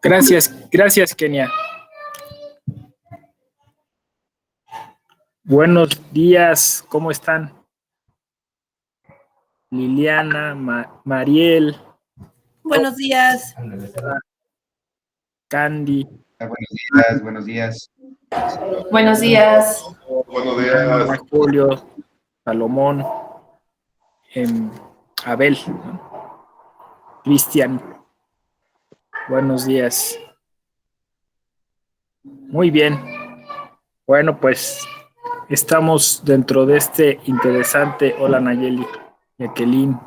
Gracias, Kenia. Buenos días, ¿cómo están? Liliana, Mariel. Buenos días. Candy. Buenos días. Buenos días. Buenos días. Julio, Salomón, Abel, ¿no? Cristian. Buenos días. Muy bien. Bueno, pues estamos dentro de este interesante. Hola, Nayeli, Jacqueline.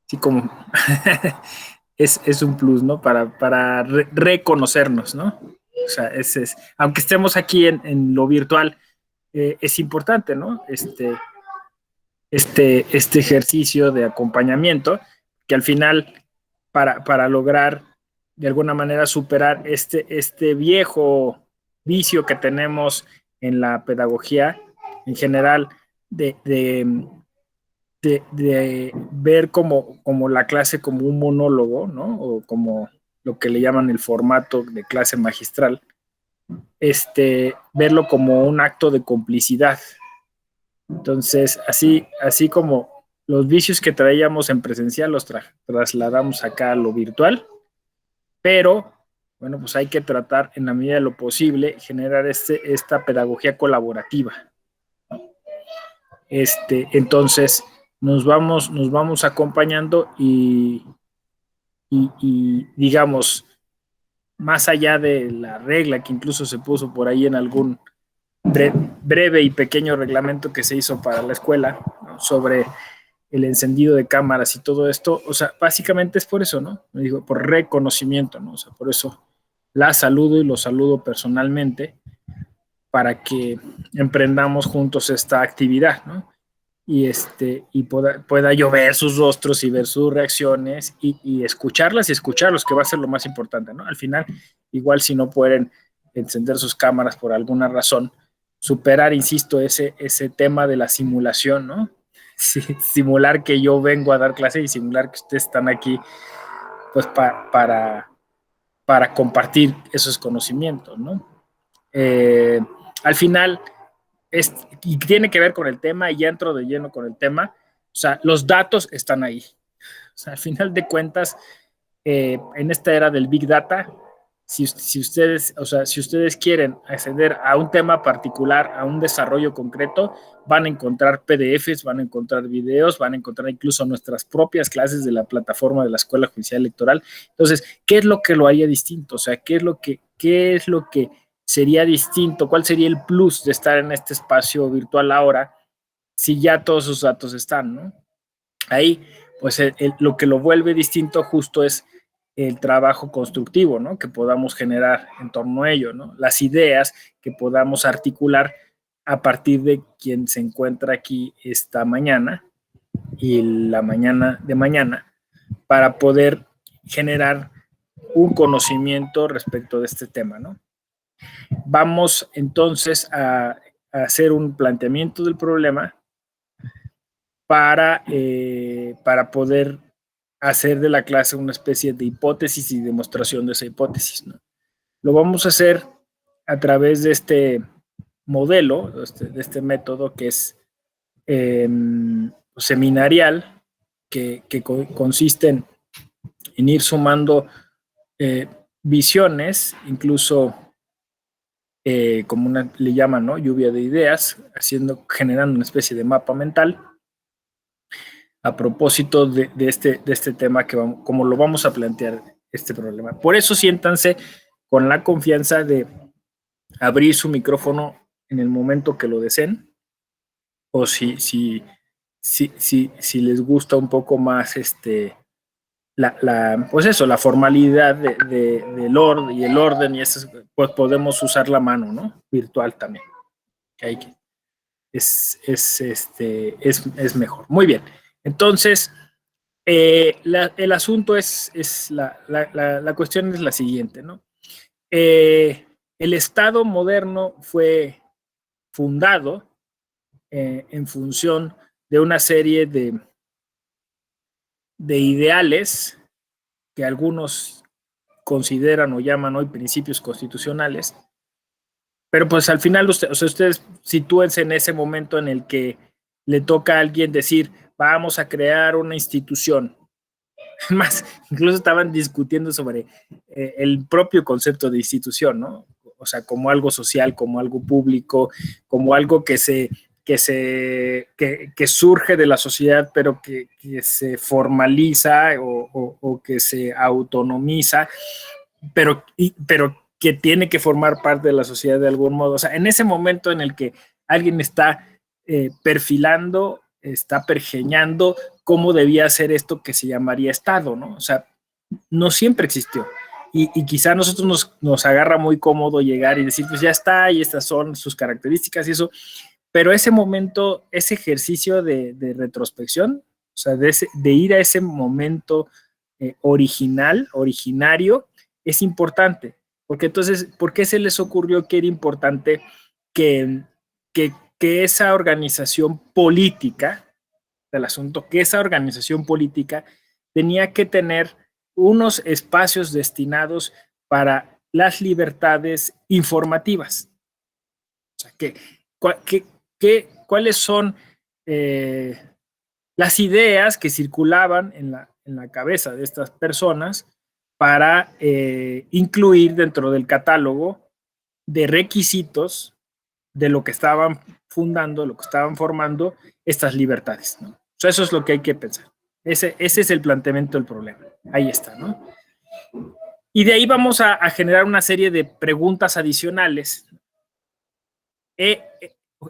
Así como es un plus, ¿no? Para reconocernos, ¿no? O sea, aunque estemos aquí en lo virtual, es importante, ¿no? Este ejercicio de acompañamiento, que al final, para lograr de alguna manera superar este viejo vicio que tenemos en la pedagogía en general, de ver como la clase como un monólogo, ¿no? O como lo que le llaman el formato de clase magistral, verlo como un acto de complicidad. Entonces, así como los vicios que traíamos en presencial los trasladamos acá a lo virtual, pero bueno, pues hay que tratar en la medida de lo posible generar esta pedagogía colaborativa. Entonces nos vamos acompañando y digamos, más allá de la regla que incluso se puso por ahí en algún breve y pequeño reglamento que se hizo para la escuela, ¿no? Sobre el encendido de cámaras y todo esto, o sea, básicamente es por eso, ¿no? Me digo, por reconocimiento, ¿no? O sea, por eso la saludo y lo saludo personalmente para que emprendamos juntos esta actividad, ¿no? Y pueda yo ver sus rostros y ver sus reacciones y escucharlas y escucharlos, que va a ser lo más importante, ¿no? Al final, igual si no pueden encender sus cámaras por alguna razón, superar, insisto, ese tema de la simulación, ¿no? Sí, simular que yo vengo a dar clase y simular que ustedes están aquí, pues para compartir esos conocimientos, ¿no? Al final, y tiene que ver con el tema, y ya entro de lleno con el tema, o sea, los datos están ahí. O sea, al final de cuentas, en esta era del Big Data, si ustedes quieren acceder a un tema particular, a un desarrollo concreto, van a encontrar PDFs, van a encontrar videos, van a encontrar incluso nuestras propias clases de la plataforma de la Escuela Judicial Electoral. Entonces, ¿qué es lo que lo haría distinto? O sea, ¿qué es lo que sería distinto? ¿Cuál sería el plus de estar en este espacio virtual ahora si ya todos sus datos están, ¿no? Ahí, pues lo que lo vuelve distinto justo es el trabajo constructivo, ¿no? Que podamos generar en torno a ello, ¿no? Las ideas que podamos articular a partir de quien se encuentra aquí esta mañana y la mañana de mañana para poder generar un conocimiento respecto de este tema, ¿no? Vamos entonces a hacer un planteamiento del problema para poder hacer de la clase una especie de hipótesis y demostración de esa hipótesis, ¿no? Lo vamos a hacer a través de este modelo, de este método que es seminarial, que consiste en ir sumando visiones, incluso como le llaman, ¿no? Lluvia de ideas, generando una especie de mapa mental a propósito de este tema, como lo vamos a plantear este problema. Por eso siéntanse con la confianza de abrir su micrófono en el momento que lo deseen, o si les gusta un poco más pues eso, la formalidad del orden y el orden, y eso, pues podemos usar la mano, ¿no? Virtual también. Es mejor. Muy bien. Entonces, el asunto la cuestión es la siguiente, ¿no? El Estado moderno fue fundado en función de una serie de ideales que algunos consideran o llaman hoy principios constitucionales, pero pues al final ustedes sitúense en ese momento en el que le toca a alguien decir, vamos a crear una institución. Más, incluso estaban discutiendo sobre el propio concepto de institución, ¿no? O sea, como algo social, como algo público, como algo que surge de la sociedad, pero que se formaliza o que se autonomiza, pero que tiene que formar parte de la sociedad de algún modo. O sea, en ese momento en el que alguien está perfilando, está pergeñando cómo debía ser esto que se llamaría Estado, ¿no? O sea, no siempre existió. Y quizá a nosotros nos agarra muy cómodo llegar y decir, pues ya está, y estas son sus características y eso, pero ese momento, ese ejercicio de retrospección, o sea, de ir a ese momento originario, es importante, porque entonces, ¿por qué se les ocurrió que era importante que esa organización política del asunto, que esa organización política tenía que tener unos espacios destinados para las libertades informativas? O sea, ¿cuáles son las ideas que circulaban en la cabeza de estas personas para incluir dentro del catálogo de requisitos de lo que estaban fundando, lo que estaban formando estas libertades, ¿no? O sea, eso es lo que hay que pensar. Ese es el planteamiento del problema. Ahí está, ¿no? Y de ahí vamos a generar una serie de preguntas adicionales.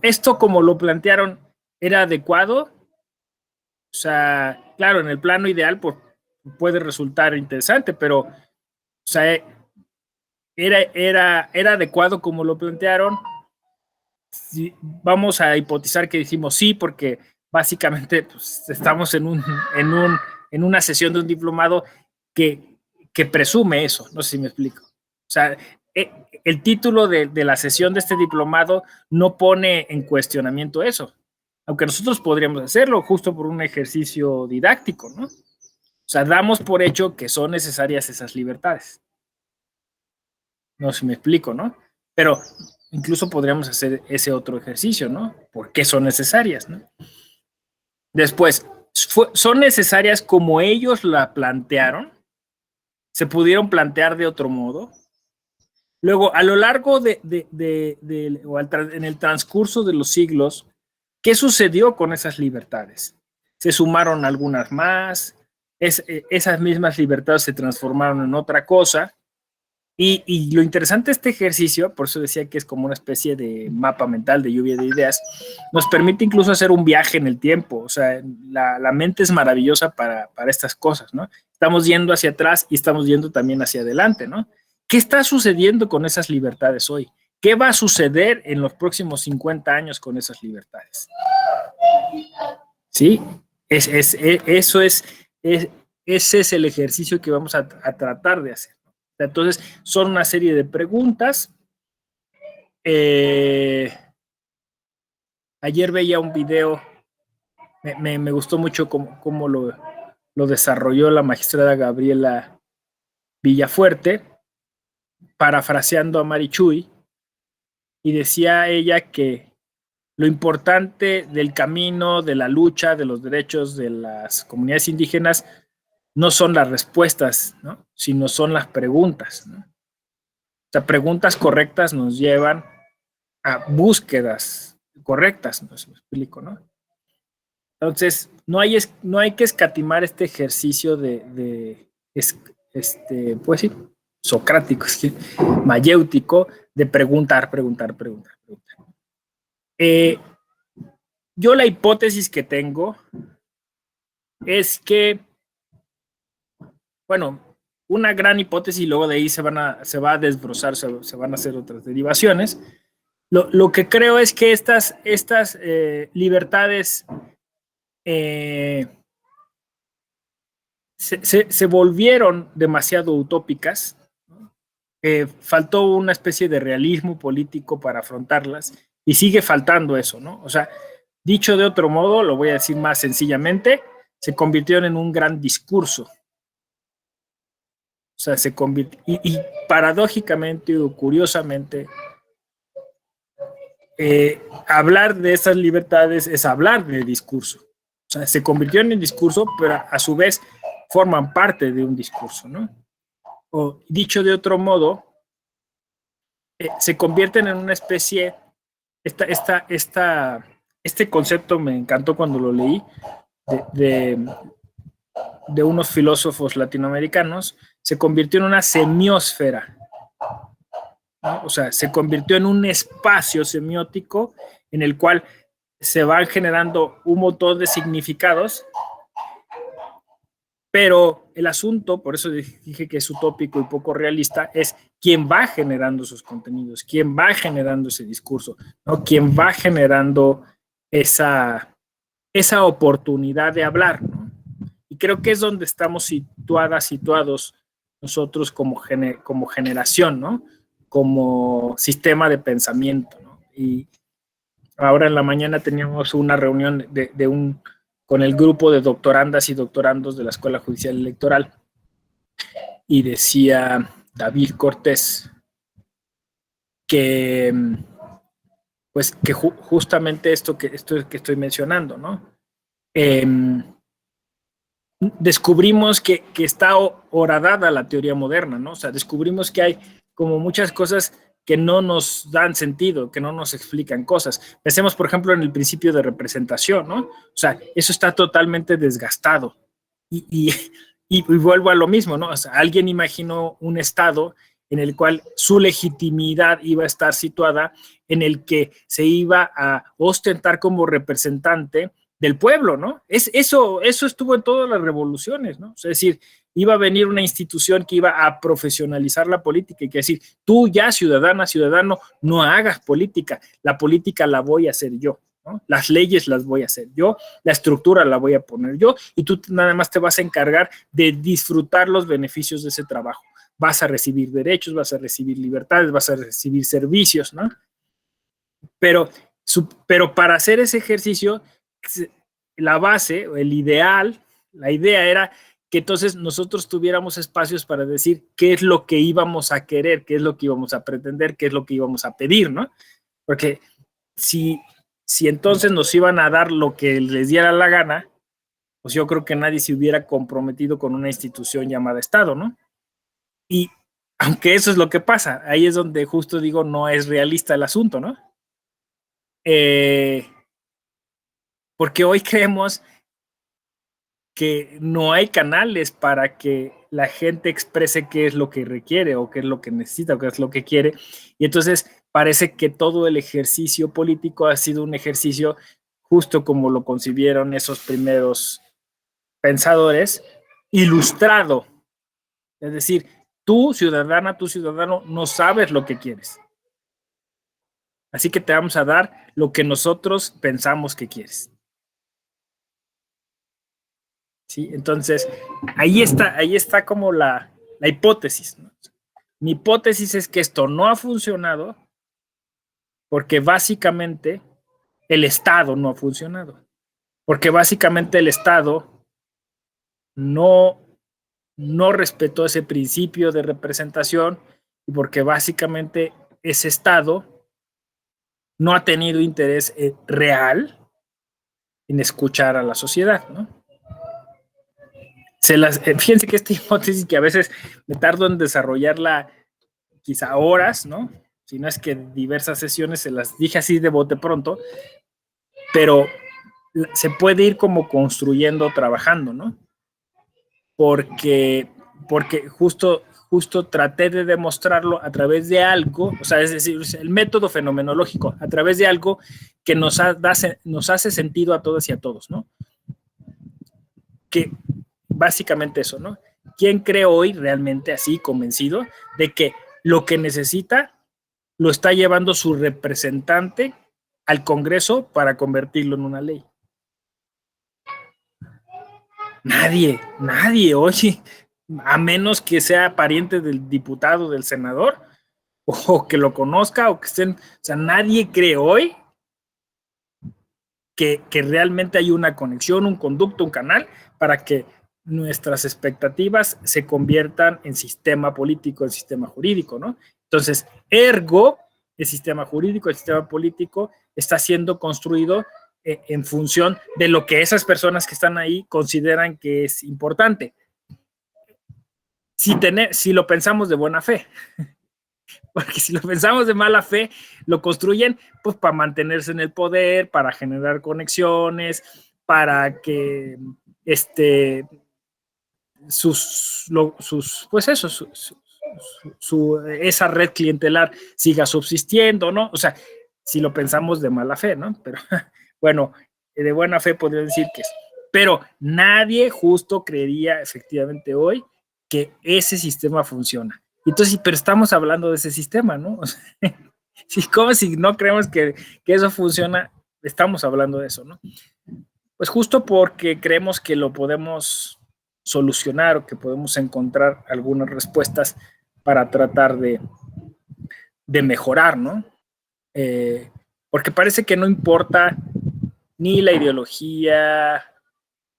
¿Esto como lo plantearon era adecuado? O sea, claro, en el plano ideal pues, puede resultar interesante, pero o sea, era adecuado como lo plantearon. Sí, vamos a hipotizar que dijimos sí, porque básicamente pues, estamos en una sesión de un diplomado que presume eso, no sé si me explico. O sea, el título de la sesión de este diplomado no pone en cuestionamiento eso, aunque nosotros podríamos hacerlo justo por un ejercicio didáctico, ¿no? O sea, damos por hecho que son necesarias esas libertades. No sé si me explico, ¿no? Pero incluso podríamos hacer ese otro ejercicio, ¿no? ¿Por qué son necesarias, no? Después, ¿son necesarias como ellos la plantearon? ¿Se pudieron plantear de otro modo? Luego, a lo largo en el transcurso de los siglos, ¿qué sucedió con esas libertades? ¿Se sumaron algunas más? ¿Esas mismas libertades se transformaron en otra cosa? Y lo interesante de este ejercicio, por eso decía que es como una especie de mapa mental de lluvia de ideas, nos permite incluso hacer un viaje en el tiempo. O sea, la mente es maravillosa para estas cosas, ¿no? Estamos yendo hacia atrás y estamos yendo también hacia adelante, ¿no? ¿Qué está sucediendo con esas libertades hoy? ¿Qué va a suceder en los próximos 50 años con esas libertades? ¿Sí? Ese es el ejercicio que vamos a tratar de hacer. Entonces, son una serie de preguntas. Ayer veía un video, me gustó mucho cómo lo desarrolló la magistrada Gabriela Villafuerte, parafraseando a Marichuy, y decía ella que lo importante del camino, de la lucha, de los derechos de las comunidades indígenas, no son las respuestas, ¿no? Sino son las preguntas, ¿no? O sea, preguntas correctas nos llevan a búsquedas correctas, no sé si me explico, ¿no? Entonces, no hay que escatimar este ejercicio pues sí, socrático, mayéutico, de preguntar. Yo la hipótesis que tengo es que, bueno, una gran hipótesis y luego de ahí se va a desbrozar, se van a hacer otras derivaciones. Lo que creo es que estas libertades se volvieron demasiado utópicas. Faltó una especie de realismo político para afrontarlas y sigue faltando eso, ¿no? O sea, dicho de otro modo, lo voy a decir más sencillamente, se convirtieron en un gran discurso. O sea, se convirtió, y paradójicamente o curiosamente, hablar de esas libertades es hablar de discurso. O sea, se convirtió en el discurso, pero a su vez forman parte de un discurso, ¿no? O dicho de otro modo, se convierten en una especie, este concepto me encantó cuando lo leí, de unos filósofos latinoamericanos, se convirtió en una semiósfera, ¿no? O sea, se convirtió en un espacio semiótico en el cual se van generando un montón de significados, pero el asunto, por eso dije que es utópico y poco realista, es quién va generando esos contenidos, quién va generando ese discurso, ¿no? Quién va generando esa oportunidad de hablar, ¿no? Y creo que es donde estamos situados nosotros como generación, ¿no? Como sistema de pensamiento, ¿no? Y ahora en la mañana teníamos una reunión con el grupo de doctorandas y doctorandos de la Escuela Judicial Electoral, y decía David Cortés que pues que justamente esto que estoy mencionando, ¿no? Descubrimos que está horadada la teoría moderna, ¿no? O sea, descubrimos que hay como muchas cosas que no nos dan sentido, que no nos explican cosas. Pensemos, por ejemplo, en el principio de representación, ¿no? O sea, eso está totalmente desgastado. Y vuelvo a lo mismo, ¿no? O sea, alguien imaginó un estado en el cual su legitimidad iba a estar situada en el que se iba a ostentar como representante del pueblo, ¿no? Eso estuvo en todas las revoluciones, ¿no? O sea, es decir, iba a venir una institución que iba a profesionalizar la política y que decir, tú ya ciudadana, ciudadano, no hagas política, la política la voy a hacer yo, ¿no? Las leyes las voy a hacer yo, la estructura la voy a poner yo y tú nada más te vas a encargar de disfrutar los beneficios de ese trabajo. Vas a recibir derechos, vas a recibir libertades, vas a recibir servicios, ¿no? Pero para hacer ese ejercicio, la base, el ideal, la idea era que entonces nosotros tuviéramos espacios para decir qué es lo que íbamos a querer, qué es lo que íbamos a pretender, qué es lo que íbamos a pedir, ¿no? Porque si entonces nos iban a dar lo que les diera la gana, pues yo creo que nadie se hubiera comprometido con una institución llamada Estado, ¿no? Y aunque eso es lo que pasa, ahí es donde justo digo, no es realista el asunto, ¿no? Porque hoy creemos que no hay canales para que la gente exprese qué es lo que requiere o qué es lo que necesita o qué es lo que quiere. Y entonces parece que todo el ejercicio político ha sido un ejercicio justo como lo concibieron esos primeros pensadores, ilustrado. Es decir, tú, ciudadana, tú, ciudadano, no sabes lo que quieres. Así que te vamos a dar lo que nosotros pensamos que quieres. ¿Sí? Entonces, ahí está como la hipótesis, ¿no? Mi hipótesis es que esto no ha funcionado porque básicamente el Estado no ha funcionado. Porque básicamente el Estado no respetó ese principio de representación y porque básicamente ese Estado no ha tenido interés real en escuchar a la sociedad, ¿no? Fíjense que esta hipótesis que a veces me tardo en desarrollarla quizá horas, ¿no? Si no es que diversas sesiones se las dije así de bote pronto, pero se puede ir como construyendo, trabajando, ¿no? Porque justo traté de demostrarlo a través de algo, o sea, es decir, el método fenomenológico, a través de algo que nos hace sentido a todas y a todos, ¿no? Que básicamente eso, ¿no? ¿Quién cree hoy realmente así convencido de que lo que necesita lo está llevando su representante al Congreso para convertirlo en una ley? Nadie, oye, a menos que sea pariente del diputado, del senador, o que lo conozca, o que estén, o sea, nadie cree hoy que realmente hay una conexión, un conducto, un canal para que nuestras expectativas se conviertan en sistema político, en sistema jurídico, ¿no? Entonces, ergo, el sistema jurídico, el sistema político está siendo construido en función de lo que esas personas que están ahí consideran que es importante. Si lo pensamos de buena fe, porque si lo pensamos de mala fe, lo construyen pues para mantenerse en el poder, para generar conexiones, para que esa red clientelar siga subsistiendo, ¿no? O sea, si lo pensamos de mala fe, ¿no? Pero bueno, de buena fe podría decir que es. Pero nadie justo creería efectivamente hoy que ese sistema funciona. Entonces, pero estamos hablando de ese sistema, ¿no? O sea, como si no creemos que eso funciona, estamos hablando de eso, ¿no? Pues justo porque creemos que lo podemos solucionar o que podemos encontrar algunas respuestas para tratar de mejorar, ¿no? Porque parece que no importa ni la ideología,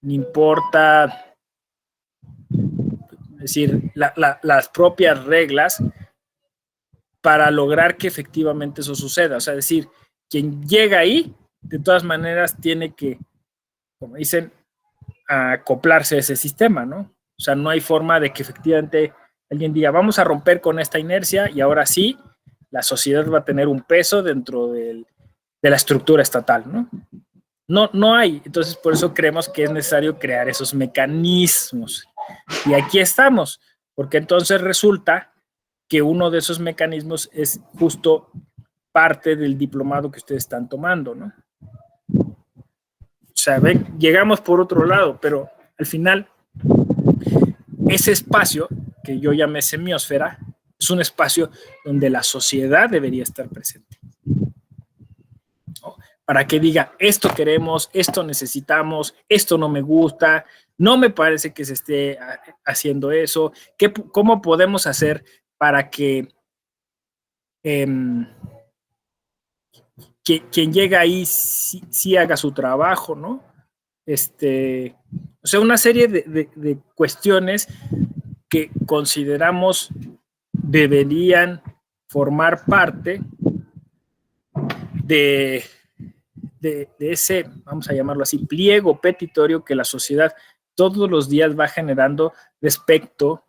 ni importa, es decir, las propias reglas para lograr que efectivamente eso suceda. O sea, es decir, quien llega ahí, de todas maneras, tiene que, como dicen, acoplarse a ese sistema, ¿no? O sea, no hay forma de que efectivamente alguien diga, vamos a romper con esta inercia y ahora sí, la sociedad va a tener un peso dentro de la estructura estatal, ¿no? No hay. Entonces, por eso creemos que es necesario crear esos mecanismos. Y aquí estamos, porque entonces resulta que uno de esos mecanismos es justo parte del diplomado que ustedes están tomando, ¿no? O sea, ven, llegamos por otro lado, pero al final ese espacio que yo llamé semiosfera es un espacio donde la sociedad debería estar presente, ¿no? Para que diga, esto queremos, esto necesitamos, esto no me gusta, no me parece que se esté haciendo eso, ¿cómo podemos hacer para que quien llega ahí sí haga su trabajo, ¿no? O sea, una serie de cuestiones que consideramos deberían formar parte de ese, vamos a llamarlo así, pliego petitorio que la sociedad todos los días va generando respecto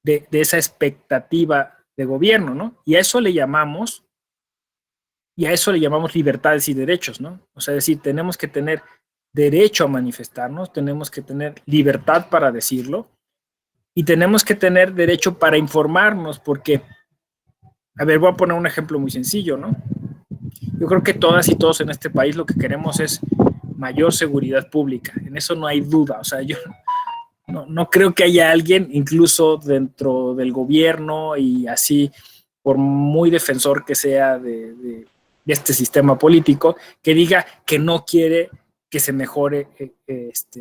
de esa expectativa de gobierno, ¿no? Y a eso le llamamos libertades y derechos, ¿no? O sea, es decir, tenemos que tener derecho a manifestarnos, tenemos que tener libertad para decirlo y tenemos que tener derecho para informarnos, porque, a ver, voy a poner un ejemplo muy sencillo, ¿no? Yo creo que todas y todos en este país lo que queremos es mayor seguridad pública, en eso no hay duda. O sea, yo no creo que haya alguien, incluso dentro del gobierno y así, por muy defensor que sea de este sistema político, que diga que no quiere que se mejore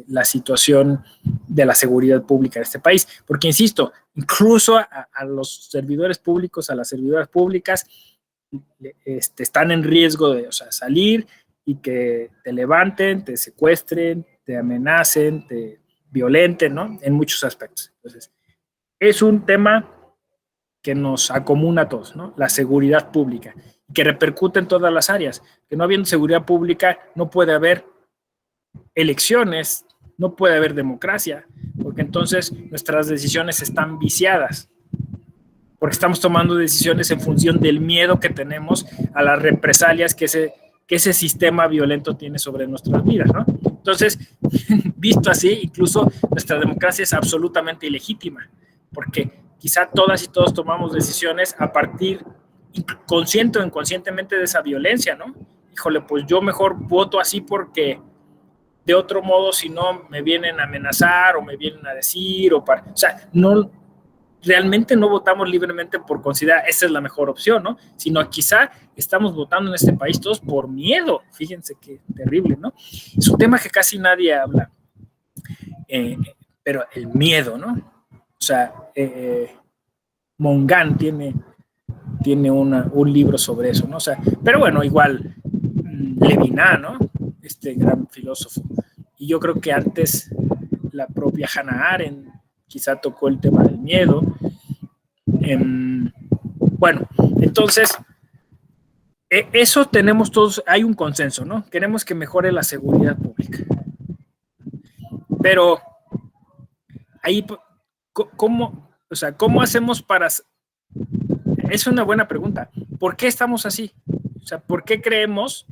la situación de la seguridad pública de este país. Porque, insisto, incluso a los servidores públicos, a las servidoras públicas, están en riesgo de, o sea, salir y que te levanten, te secuestren, te amenacen, te violenten, ¿no? En muchos aspectos. Entonces, es un tema que nos acomuna a todos, ¿no? La seguridad pública, que repercute en todas las áreas. Que no habiendo seguridad pública no puede haber elecciones, no puede haber democracia, porque entonces nuestras decisiones están viciadas, porque estamos tomando decisiones en función del miedo que tenemos a las represalias que ese sistema violento tiene sobre nuestras vidas, ¿no? Entonces, visto así, incluso nuestra democracia es absolutamente ilegítima, porque quizá todas y todos tomamos decisiones a partir, consciente o inconscientemente, de esa violencia, ¿no? Híjole, pues yo mejor voto así porque de otro modo, si no, me vienen a amenazar o me vienen a decir, o sea, no, realmente no votamos libremente por considerar esa es la mejor opción, ¿no? Sino quizá estamos votando en este país todos por miedo. Fíjense qué terrible, ¿no? Es un tema que casi nadie habla, pero el miedo, ¿no? O sea, Mongan tiene un libro sobre eso, ¿no? O sea, pero bueno, igual Levinas, ¿no? Este gran filósofo. Y yo creo que antes la propia Hannah Arendt quizá tocó el tema del miedo. Bueno, entonces, eso tenemos todos, hay un consenso, ¿no? Queremos que mejore la seguridad pública. Pero ahí, ¿cómo hacemos para...? Es una buena pregunta. ¿Por qué estamos así? O sea, ¿por qué creemos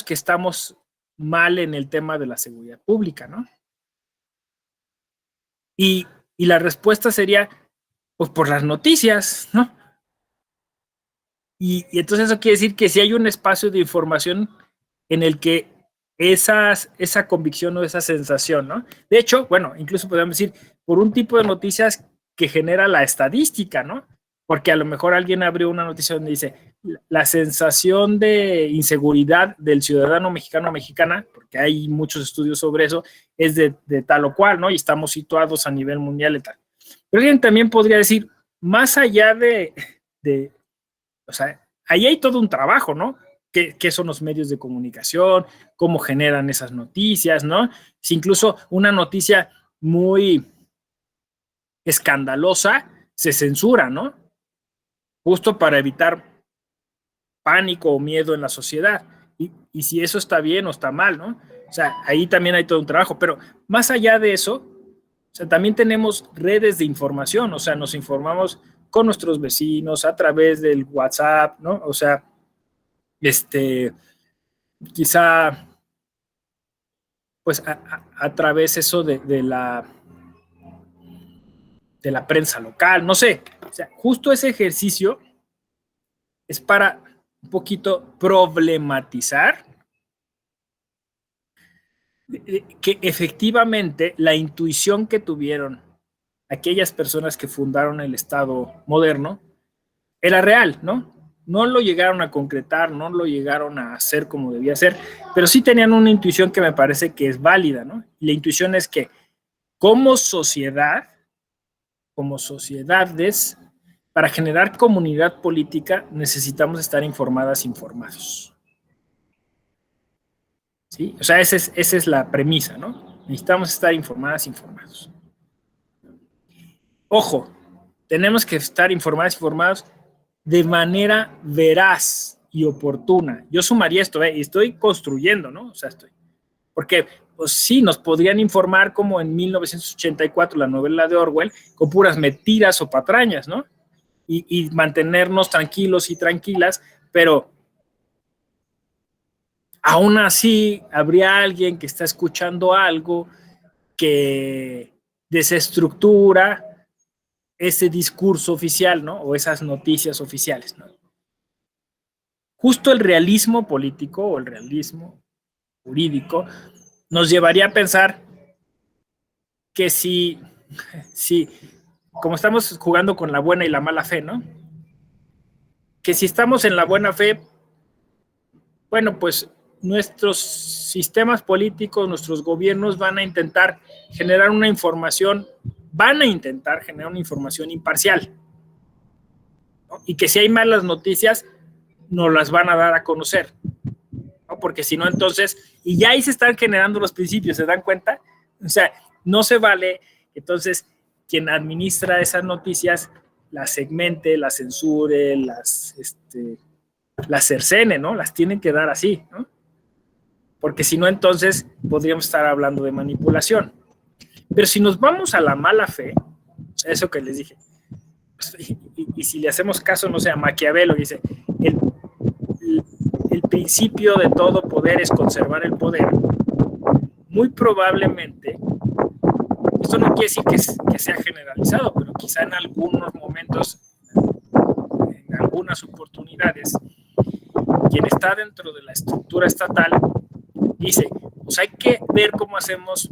que estamos mal en el tema de la seguridad pública, ¿no? Y la respuesta sería, pues por las noticias, ¿no? Y entonces eso quiere decir que si hay un espacio de información en el que esa convicción o esa sensación, ¿no? De hecho, bueno, incluso podemos decir, por un tipo de noticias que genera la estadística, ¿no? Porque a lo mejor alguien abrió una noticia donde dice, la sensación de inseguridad del ciudadano mexicano o mexicana, porque hay muchos estudios sobre eso, es de tal o cual, ¿no? Y estamos situados a nivel mundial y tal. Pero alguien también podría decir, más allá o sea, ahí hay todo un trabajo, ¿no? ¿Qué son los medios de comunicación? ¿Cómo generan esas noticias, no? Si incluso una noticia muy escandalosa se censura, ¿no? Justo para evitar pánico o miedo en la sociedad. Y si eso está bien o está mal, ¿no? O sea, ahí también hay todo un trabajo. Pero más allá de eso, o sea, también tenemos redes de información, o sea, nos informamos con nuestros vecinos a través del WhatsApp, ¿no? O sea, quizá, pues a través eso de la prensa local, no sé. O sea, justo ese ejercicio es para un poquito problematizar que efectivamente la intuición que tuvieron aquellas personas que fundaron el Estado moderno era real, ¿no? No lo llegaron a concretar, no lo llegaron a hacer como debía ser, pero sí tenían una intuición que me parece que es válida, ¿no? Y la intuición es que como sociedad, como sociedades, para generar comunidad política necesitamos estar informadas, informados. ¿Sí? O sea, esa es la premisa, ¿no? Necesitamos estar informadas, informados. Ojo, tenemos que estar informadas, informados de manera veraz y oportuna. Yo sumaría esto, y estoy construyendo, ¿no? O sea, porque pues sí, nos podrían informar como en 1984, la novela de Orwell, con puras mentiras o patrañas, ¿no? Y mantenernos tranquilos y tranquilas, pero aún así habría alguien que está escuchando algo que desestructura ese discurso oficial, ¿no? O esas noticias oficiales, ¿no? Justo el realismo político o el realismo jurídico nos llevaría a pensar que si como estamos jugando con la buena y la mala fe, ¿no? Que si estamos en la buena fe, bueno, pues nuestros sistemas políticos, nuestros gobiernos van a intentar generar una información imparcial, ¿no? Y que si hay malas noticias, nos las van a dar a conocer, ¿no? Porque si no, entonces, y ya ahí se están generando los principios, ¿se dan cuenta? O sea, no se vale, entonces, quien administra esas noticias las segmente, las censure, las cercene, ¿no? Las tienen que dar así, ¿no? Porque si no, entonces podríamos estar hablando de manipulación. Pero si nos vamos a la mala fe, o sea, eso que les dije, y si le hacemos caso, no sé, a Maquiavelo, dice, el principio de todo poder es conservar el poder, muy probablemente, esto no quiere decir que sea generalizado, pero quizá en algunos momentos, en algunas oportunidades, quien está dentro de la estructura estatal dice, pues hay que ver cómo hacemos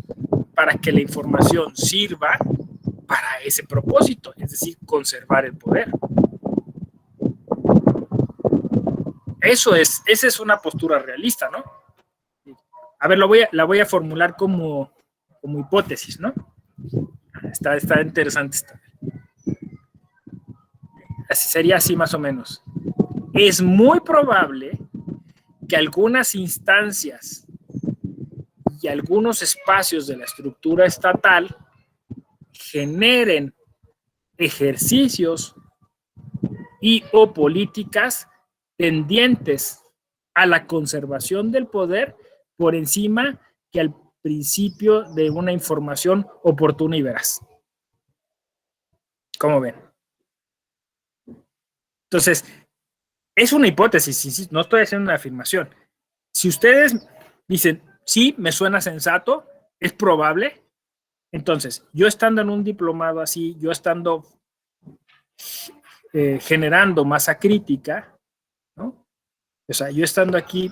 para que la información sirva para ese propósito, es decir, conservar el poder. Esa es una postura realista, ¿no? A ver, la voy a formular como hipótesis, ¿no? Está interesante esta. Así sería así más o menos. Es muy probable que algunas instancias que algunos espacios de la estructura estatal generen ejercicios y o políticas tendientes a la conservación del poder por encima que al principio de una información oportuna y veraz. ¿Cómo ven? Entonces, es una hipótesis, no estoy haciendo una afirmación. Si ustedes dicen, sí, me suena sensato, es probable, entonces, yo estando en un diplomado así, yo estando generando masa crítica, ¿no? O sea, yo estando aquí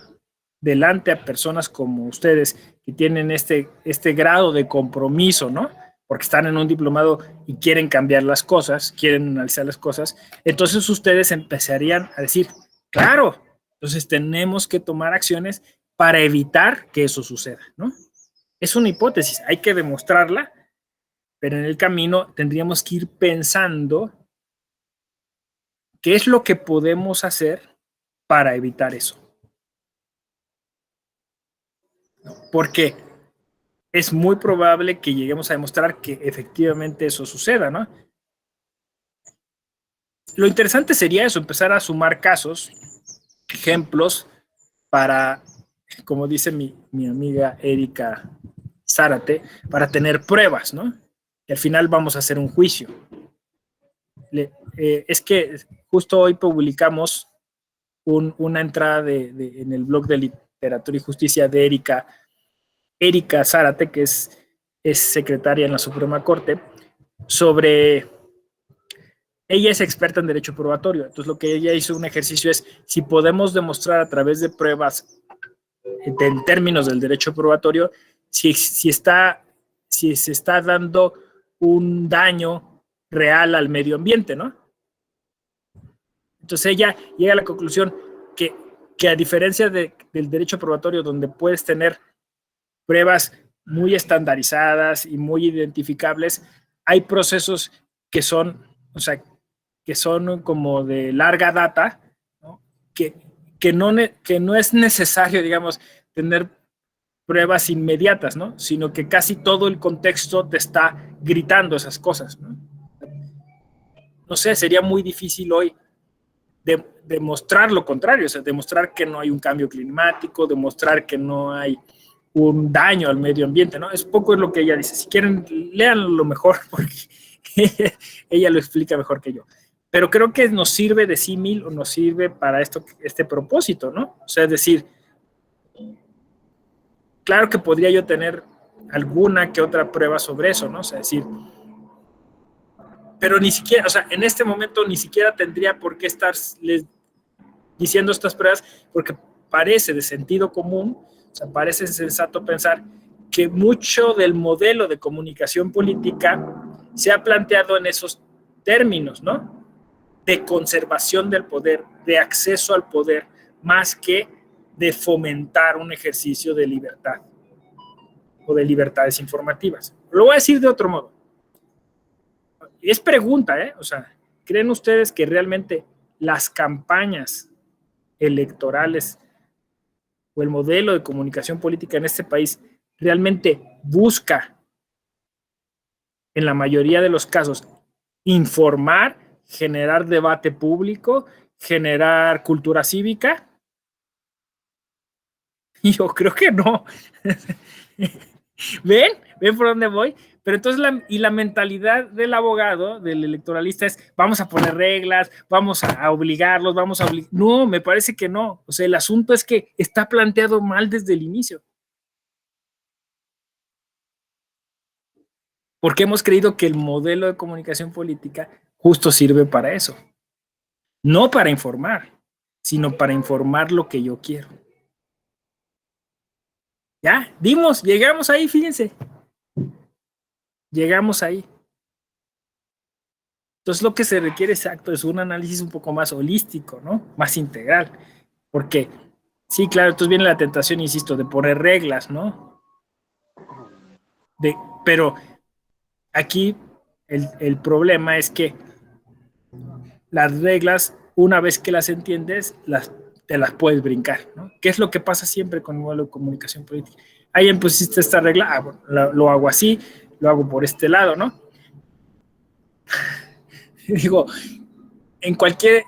delante a personas como ustedes que tienen este grado de compromiso, ¿no? Porque están en un diplomado y quieren cambiar las cosas, quieren analizar las cosas, entonces ustedes empezarían a decir, claro, entonces tenemos que tomar acciones para evitar que eso suceda, ¿no? Es una hipótesis, hay que demostrarla, pero en el camino tendríamos que ir pensando qué es lo que podemos hacer para evitar eso. Porque es muy probable que lleguemos a demostrar que efectivamente eso suceda, ¿no? Lo interesante sería eso, empezar a sumar casos, ejemplos, para, como dice mi amiga Erika Zárate, para tener pruebas, ¿no? Y al final vamos a hacer un juicio. Es que justo hoy publicamos una entrada en el blog de Literatura y Justicia de Erika Zárate, que es secretaria en la Suprema Corte, sobre... Ella es experta en derecho probatorio, entonces lo que ella hizo un ejercicio es si podemos demostrar a través de pruebas en términos del derecho probatorio si se está dando un daño real al medio ambiente, ¿no? Entonces ella llega a la conclusión que a diferencia del derecho probatorio, donde puedes tener pruebas muy estandarizadas y muy identificables, hay procesos que son, o sea, que son como de larga data, ¿no? Que no es necesario, digamos, tener pruebas inmediatas, ¿no? Sino que casi todo el contexto te está gritando esas cosas, ¿no? No sé, sería muy difícil hoy demostrar lo contrario, o sea, demostrar que no hay un cambio climático, demostrar que no hay un daño al medio ambiente, ¿no? Es poco lo que ella dice. Si quieren, léanlo mejor, porque ella lo explica mejor que yo. Pero creo que nos sirve de símil o nos sirve para este propósito, ¿no? O sea, es decir, claro que podría yo tener alguna que otra prueba sobre eso, ¿no? O sea, decir, pero ni siquiera, o sea, en este momento ni siquiera tendría por qué estar diciendo estas pruebas, porque parece de sentido común, o sea, parece sensato pensar que mucho del modelo de comunicación política se ha planteado en esos términos, ¿no? De conservación del poder, de acceso al poder, más que de fomentar un ejercicio de libertad o de libertades informativas. Lo voy a decir de otro modo. Es pregunta, ¿eh? O sea, ¿creen ustedes que realmente las campañas electorales o el modelo de comunicación política en este país realmente busca, en la mayoría de los casos, informar, generar debate público, generar cultura cívica? Yo creo que no. ¿Ven? ¿Ven por dónde voy? Pero entonces, la mentalidad del abogado, del electoralista es, vamos a poner reglas, vamos a obligarlos, No, me parece que no. O sea, el asunto es que está planteado mal desde el inicio. Porque hemos creído que el modelo de comunicación política justo sirve para eso. No para informar, sino para informar lo que yo quiero. Ya, llegamos ahí, fíjense. Llegamos ahí. Entonces lo que se requiere exacto es un análisis un poco más holístico, ¿no? Más integral. Porque, sí, claro, entonces viene la tentación, insisto, de poner reglas, ¿no? Pero aquí el problema es que las reglas, una vez que las entiendes, te las puedes brincar, ¿no? ¿Qué es lo que pasa siempre con el modelo de comunicación política? ahí pusiste esta regla, bueno, lo hago así, lo hago por este lado, ¿no? Digo, en cualquier,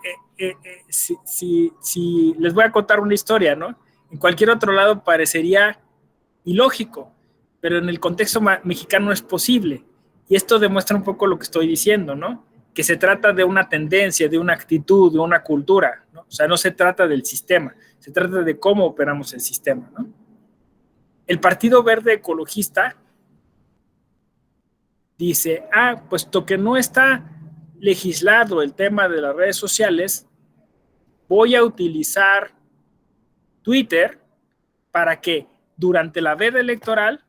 si les voy a contar una historia, ¿no? En cualquier otro lado parecería ilógico, pero en el contexto mexicano es posible. Y esto demuestra un poco lo que estoy diciendo, ¿no? Que se trata de una tendencia, de una actitud, de una cultura, ¿no? O sea, no se trata del sistema, se trata de cómo operamos el sistema, ¿no? El Partido Verde Ecologista dice, puesto que no está legislado el tema de las redes sociales, voy a utilizar Twitter para que durante la veda electoral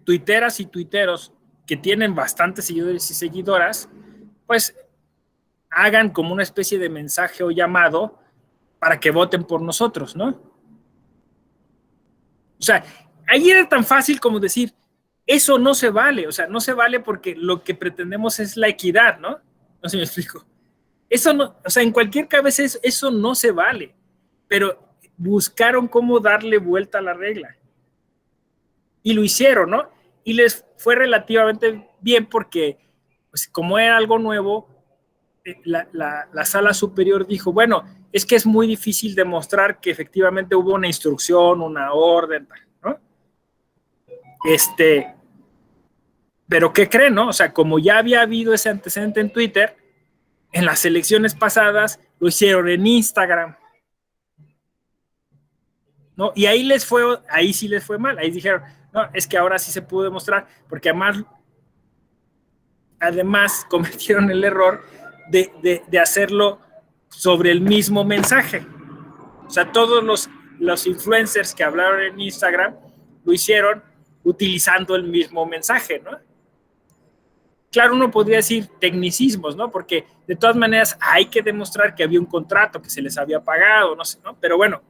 tuiteras y tuiteros que tienen bastantes seguidores y seguidoras, pues hagan como una especie de mensaje o llamado para que voten por nosotros, ¿no? O sea, ahí era tan fácil como decir, eso no se vale, o sea, no se vale porque lo que pretendemos es la equidad, ¿no? No sé si me explico. Eso no, o sea, en cualquier cabeza eso no se vale, pero buscaron cómo darle vuelta a la regla. Y lo hicieron, ¿no? Y les fue relativamente bien porque, pues, como era algo nuevo, la sala superior dijo, bueno, es que es muy difícil demostrar que efectivamente hubo una instrucción, una orden, ¿no? Pero ¿qué creen, no? O sea, como ya había habido ese antecedente en Twitter, en las elecciones pasadas lo hicieron en Instagram, ¿no? Y ahí sí les fue mal, ahí dijeron, no, es que ahora sí se pudo demostrar, porque además cometieron el error de hacerlo sobre el mismo mensaje. O sea, todos los influencers que hablaron en Instagram lo hicieron utilizando el mismo mensaje, ¿no? Claro, uno podría decir tecnicismos, ¿no? Porque de todas maneras hay que demostrar que había un contrato, que se les había pagado, no sé, ¿no? Pero bueno,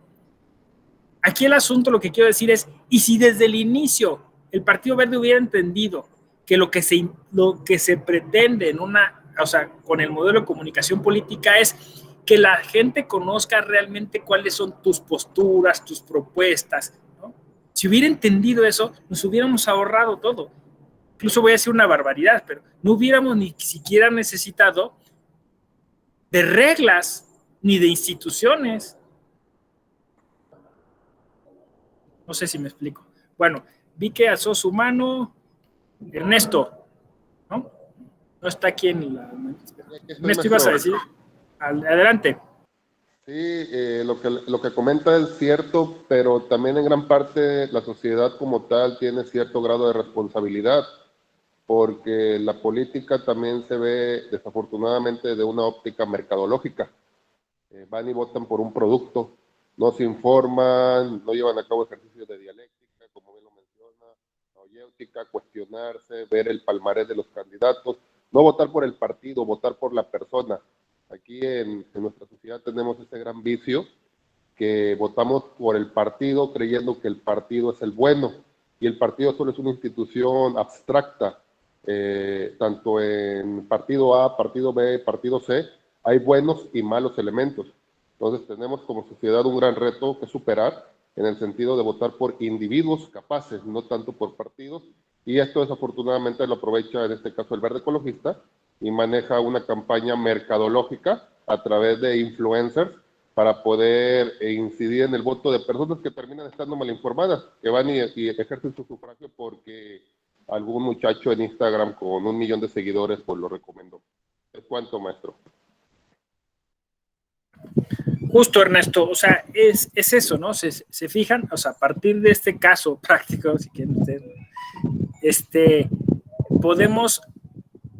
aquí el asunto, lo que quiero decir es, ¿y si desde el inicio el Partido Verde hubiera entendido que lo que se pretende en o sea, con el modelo de comunicación política es que la gente conozca realmente cuáles son tus posturas, tus propuestas, ¿no? Si hubiera entendido eso, nos hubiéramos ahorrado todo. Incluso voy a decir una barbaridad, pero no hubiéramos ni siquiera necesitado de reglas ni de instituciones. No sé si me explico. Bueno, vi que alzó su mano Ernesto, ¿no? No está aquí en la... Ernesto, ibas a decir. Adelante. Sí, lo que comenta es cierto, pero también en gran parte la sociedad como tal tiene cierto grado de responsabilidad, porque la política también se ve desafortunadamente de una óptica mercadológica. Van y votan por un producto, no se informan, no llevan a cabo ejercicios de dialéctica, como bien lo menciona, mayéutica, cuestionarse, ver el palmarés de los candidatos, no votar por el partido, votar por la persona. Aquí en nuestra sociedad tenemos ese gran vicio, que votamos por el partido creyendo que el partido es el bueno, y el partido solo es una institución abstracta, tanto en partido A, partido B, partido C, hay buenos y malos elementos. Entonces tenemos como sociedad un gran reto que superar en el sentido de votar por individuos capaces, no tanto por partidos, y esto desafortunadamente lo aprovecha en este caso el Verde Ecologista y maneja una campaña mercadológica a través de influencers para poder incidir en el voto de personas que terminan estando mal informadas, que van y ejercen su sufragio porque algún muchacho en Instagram con 1 millón de seguidores pues lo recomendó. ¿Es cuánto, maestro? Justo, Ernesto, o sea, es eso, ¿no? Se fijan, o sea, a partir de este caso práctico, si quieren ustedes, podemos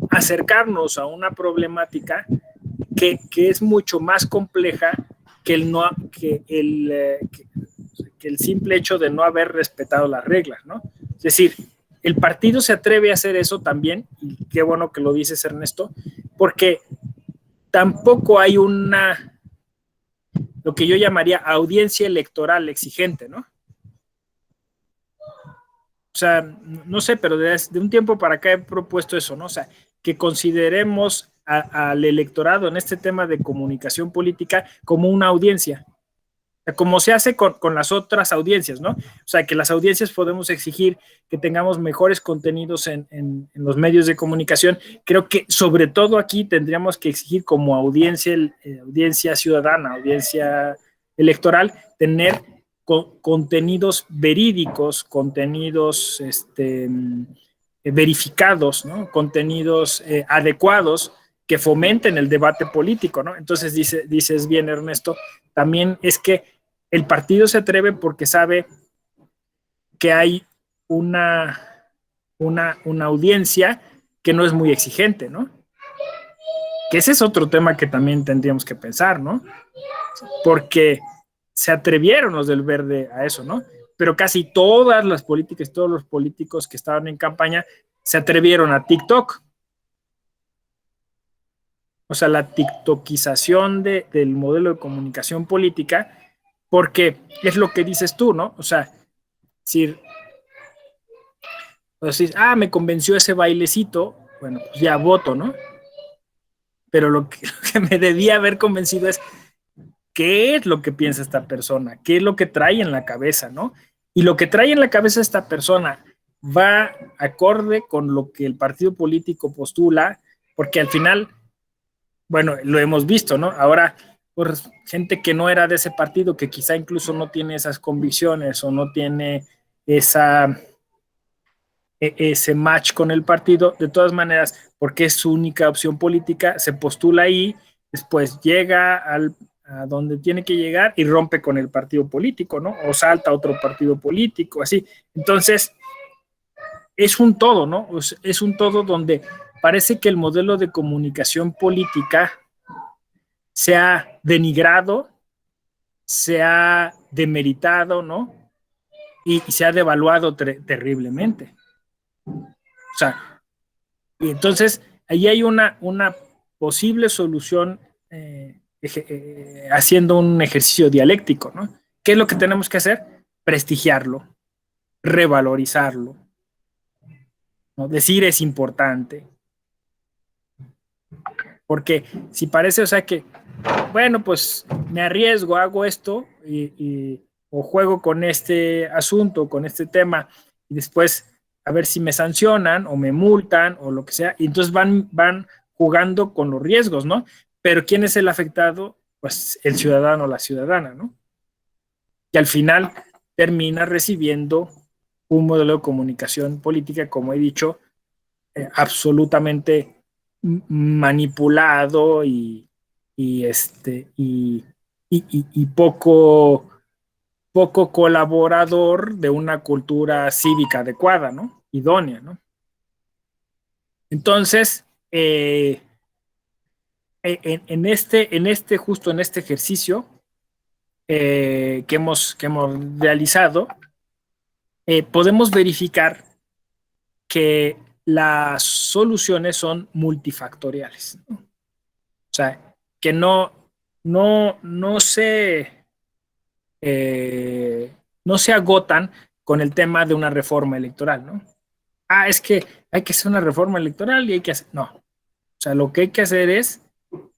acercarnos a una problemática que es mucho más compleja que el simple hecho de no haber respetado las reglas, ¿no? Es decir, el partido se atreve a hacer eso también, y qué bueno que lo dices, Ernesto, porque tampoco hay lo que yo llamaría audiencia electoral exigente, ¿no? O sea, no sé, pero de un tiempo para acá he propuesto eso, ¿no? O sea, que consideremos al electorado en este tema de comunicación política como una audiencia. como se hace con las otras audiencias, ¿no? O sea, que las audiencias podemos exigir que tengamos mejores contenidos en los medios de comunicación. Creo que sobre todo aquí tendríamos que exigir como audiencia, audiencia ciudadana, audiencia electoral, tener contenidos verídicos, contenidos verificados, ¿no? Contenidos adecuados que fomenten el debate político, ¿no? Entonces dices bien, Ernesto, también es que el partido se atreve porque sabe que hay una audiencia que no es muy exigente, ¿no? Que ese es otro tema que también tendríamos que pensar, ¿no? Porque se atrevieron los del Verde a eso, ¿no? Pero casi todas las políticas, todos los políticos que estaban en campaña se atrevieron a TikTok. O sea, la tiktokización del modelo de comunicación política, porque es lo que dices tú, ¿no? O sea, si me convenció ese bailecito, bueno, pues ya voto, ¿no? Pero lo que me debía haber convencido es qué es lo que piensa esta persona, qué es lo que trae en la cabeza, ¿no? Y lo que trae en la cabeza esta persona va acorde con lo que el partido político postula, porque al final, bueno, lo hemos visto, ¿no? Ahora, pues, gente que no era de ese partido, que quizá incluso no tiene esas convicciones o no tiene ese match con el partido, de todas maneras, porque es su única opción política, se postula ahí, después llega a donde tiene que llegar y rompe con el partido político, ¿no? O salta a otro partido político, así. Entonces, es un todo, ¿no? Es un todo donde parece que el modelo de comunicación política se ha denigrado, se ha demeritado, ¿no? Y se ha devaluado terriblemente. O sea, y entonces ahí hay una posible solución haciendo un ejercicio dialéctico, ¿no? ¿Qué es lo que tenemos que hacer? Prestigiarlo, revalorizarlo, ¿no? Decir es importante. Porque si parece, o sea, que, bueno, pues me arriesgo, hago esto o juego con este asunto, con este tema, y después a ver si me sancionan o me multan o lo que sea, y entonces van jugando con los riesgos, ¿no? Pero ¿quién es el afectado? Pues el ciudadano o la ciudadana, ¿no? Que al final termina recibiendo un modelo de comunicación política, como he dicho, absolutamente manipulado y poco colaborador de una cultura cívica adecuada, ¿no? Idónea, ¿no? Entonces, justo en este ejercicio que hemos realizado, podemos verificar que las soluciones son multifactoriales, ¿no? O sea, que no se agotan con el tema de una reforma electoral, ¿no? Es que hay que hacer una reforma electoral y hay que hacer... No. O sea, lo que hay que hacer es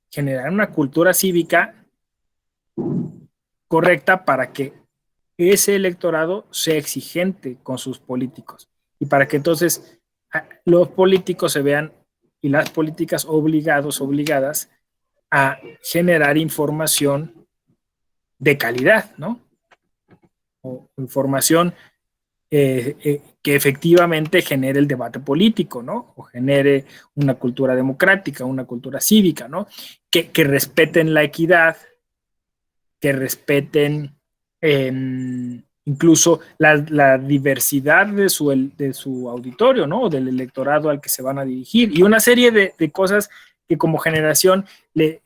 generar una cultura cívica correcta para que ese electorado sea exigente con sus políticos y para que entonces los políticos se vean y las políticas obligadas a generar información de calidad, ¿no? O información que efectivamente genere el debate político, ¿no? O genere una cultura democrática, una cultura cívica, ¿no? Que respeten la equidad, que respeten incluso la diversidad de su auditorio, ¿no? Del electorado al que se van a dirigir y una serie de cosas que como generación le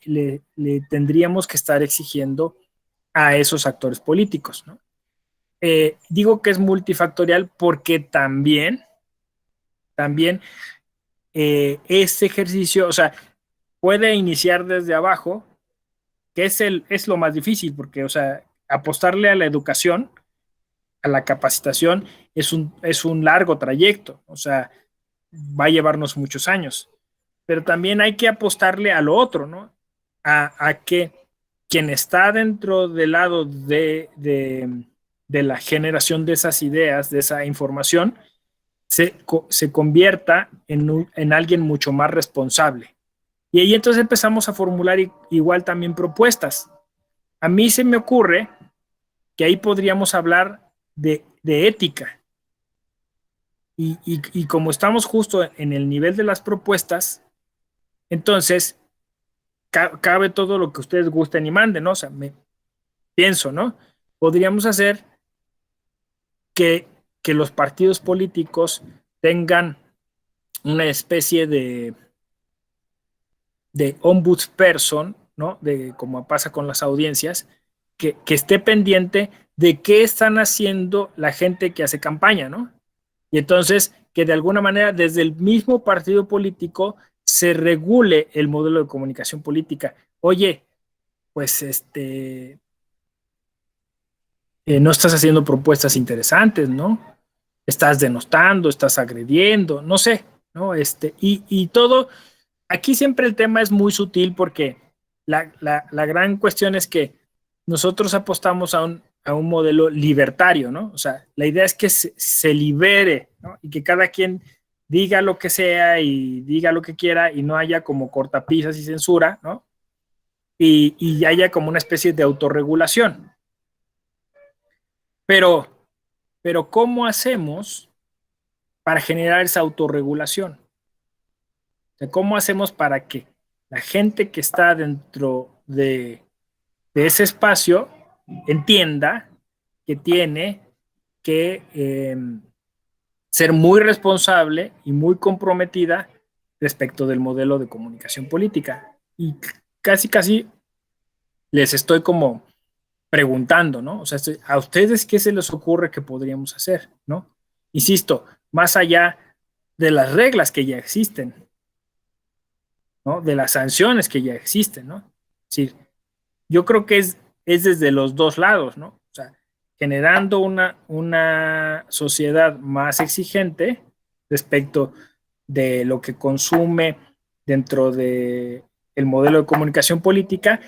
tendríamos que estar exigiendo a esos actores políticos, ¿no? Digo que es multifactorial porque también este ejercicio, o sea, puede iniciar desde abajo, que es lo más difícil, porque, o sea, apostarle a la educación, a la capacitación, es un largo trayecto, o sea, va a llevarnos muchos años, pero también hay que apostarle a lo otro, ¿no? A que quien está dentro del lado de la generación de esas ideas, de esa información, se convierta en alguien mucho más responsable. Y ahí entonces empezamos a formular igual también propuestas. A mí se me ocurre que ahí podríamos hablar de ética. Y como estamos justo en el nivel de las propuestas, entonces cabe todo lo que ustedes gusten y manden, ¿no? O sea, pienso, ¿no? Podríamos hacer que los partidos políticos tengan una especie de ombudsperson, ¿no? Como pasa con las audiencias, que esté pendiente de qué están haciendo la gente que hace campaña, ¿no? Y entonces que de alguna manera desde el mismo partido político se regule el modelo de comunicación política. Oye, pues no estás haciendo propuestas interesantes, ¿no? Estás denostando, estás agrediendo, no sé, ¿no? Y todo, aquí siempre el tema es muy sutil porque la gran cuestión es que nosotros apostamos a un modelo libertario, ¿no? O sea, la idea es que se libere, ¿no? Y que cada quien diga lo que sea y diga lo que quiera y no haya como cortapisas y censura, ¿no? Y haya como una especie de autorregulación. Pero ¿cómo hacemos para generar esa autorregulación? O sea, ¿cómo hacemos para que la gente que está dentro de ese espacio entienda que tiene que ser muy responsable y muy comprometida respecto del modelo de comunicación política? Y casi les estoy como preguntando, ¿no? O sea, ¿a ustedes qué se les ocurre que podríamos hacer, ¿no? Insisto, más allá de las reglas que ya existen, ¿no? De las sanciones que ya existen, ¿no? Es decir, yo creo que es desde los dos lados, ¿no? O sea, generando una sociedad más exigente respecto de lo que consume dentro de el modelo de comunicación política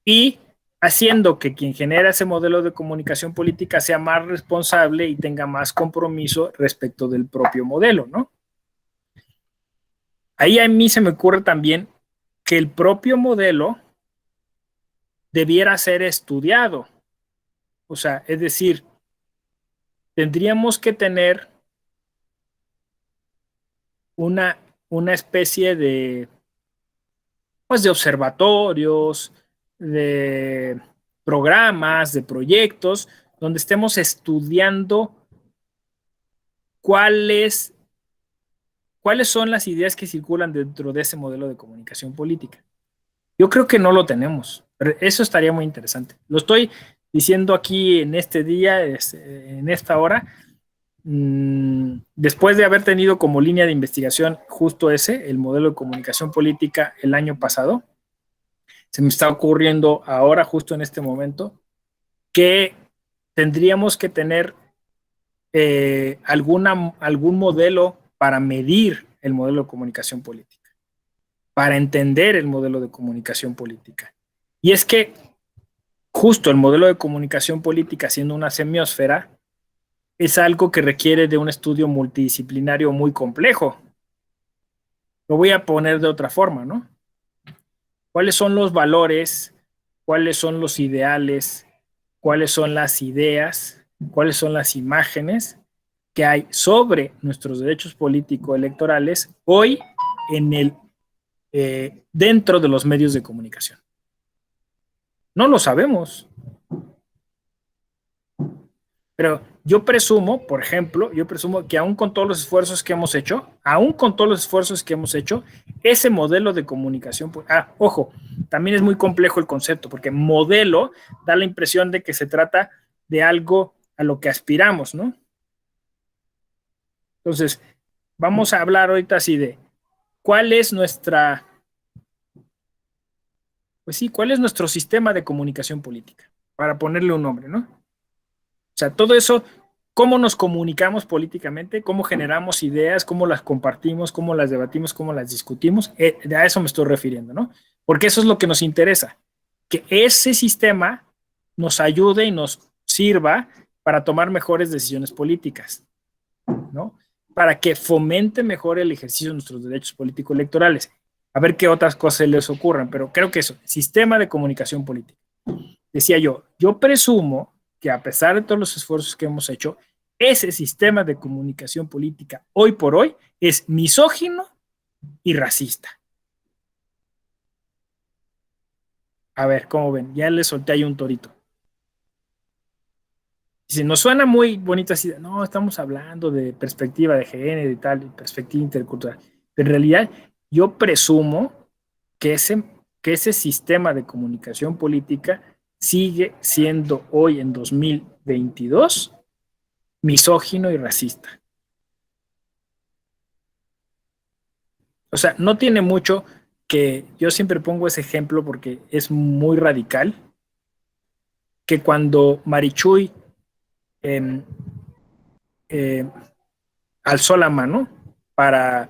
y haciendo que quien genera ese modelo de comunicación política sea más responsable y tenga más compromiso respecto del propio modelo, ¿no? Ahí a mí se me ocurre también que el propio modelo debiera ser estudiado. O sea, es decir, tendríamos que tener una especie de, pues, de observatorios, de programas, de proyectos, donde estemos estudiando cuáles son las ideas que circulan dentro de ese modelo de comunicación política. Yo creo que no lo tenemos. Eso estaría muy interesante. Lo estoy diciendo aquí en este día, en esta hora, después de haber tenido como línea de investigación justo el modelo de comunicación política el año pasado. Se me está ocurriendo ahora, justo en este momento, que tendríamos que tener algún modelo para medir el modelo de comunicación política, para entender el modelo de comunicación política. Y es que justo el modelo de comunicación política, siendo una semiósfera, es algo que requiere de un estudio multidisciplinario muy complejo. Lo voy a poner de otra forma, ¿no? ¿Cuáles son los valores? ¿Cuáles son los ideales? ¿Cuáles son las ideas? ¿Cuáles son las imágenes que hay sobre nuestros derechos político-electorales hoy dentro de los medios de comunicación? No lo sabemos. Pero yo presumo, por ejemplo, que aún con todos los esfuerzos que hemos hecho, ese modelo de comunicación, ojo, también es muy complejo el concepto, porque modelo da la impresión de que se trata de algo a lo que aspiramos, ¿no? Entonces, vamos a hablar ahorita así de cuál es nuestro sistema de comunicación política, para ponerle un nombre, ¿no? O sea, todo eso, cómo nos comunicamos políticamente, cómo generamos ideas, cómo las compartimos, cómo las debatimos, cómo las discutimos, a eso me estoy refiriendo, ¿no? Porque eso es lo que nos interesa. que ese sistema nos ayude y nos sirva para tomar mejores decisiones políticas, ¿no? Para que fomente mejor el ejercicio de nuestros derechos políticos electorales. A ver qué otras cosas les ocurran, pero creo que eso, sistema de comunicación política. Decía yo presumo que a pesar de todos los esfuerzos que hemos hecho, ese sistema de comunicación política hoy por hoy es misógino y racista. A ver, ¿cómo ven? Ya les solté ahí un torito. Si nos suena muy bonita así, no, estamos hablando de perspectiva de género y tal, perspectiva intercultural. Pero en realidad, yo presumo que ese sistema de comunicación política sigue siendo hoy en 2022 misógino y racista. O sea, no tiene mucho que yo siempre pongo ese ejemplo porque es muy radical, que cuando Marichuy alzó la mano para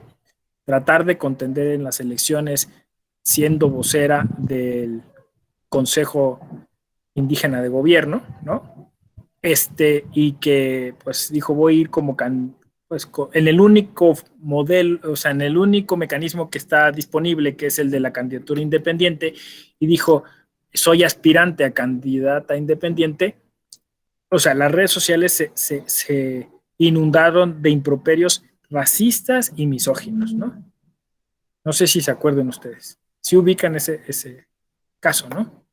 tratar de contender en las elecciones siendo vocera del Consejo Indígena de Gobierno, ¿no? Y que pues dijo voy a ir como pues en el único modelo, o sea, en el único mecanismo que está disponible, que es el de la candidatura independiente, y dijo soy aspirante a candidata independiente. O sea, las redes sociales se inundaron de improperios racistas y misóginos, ¿no? No sé si se acuerdan ustedes. Si ubican ese caso, ¿no?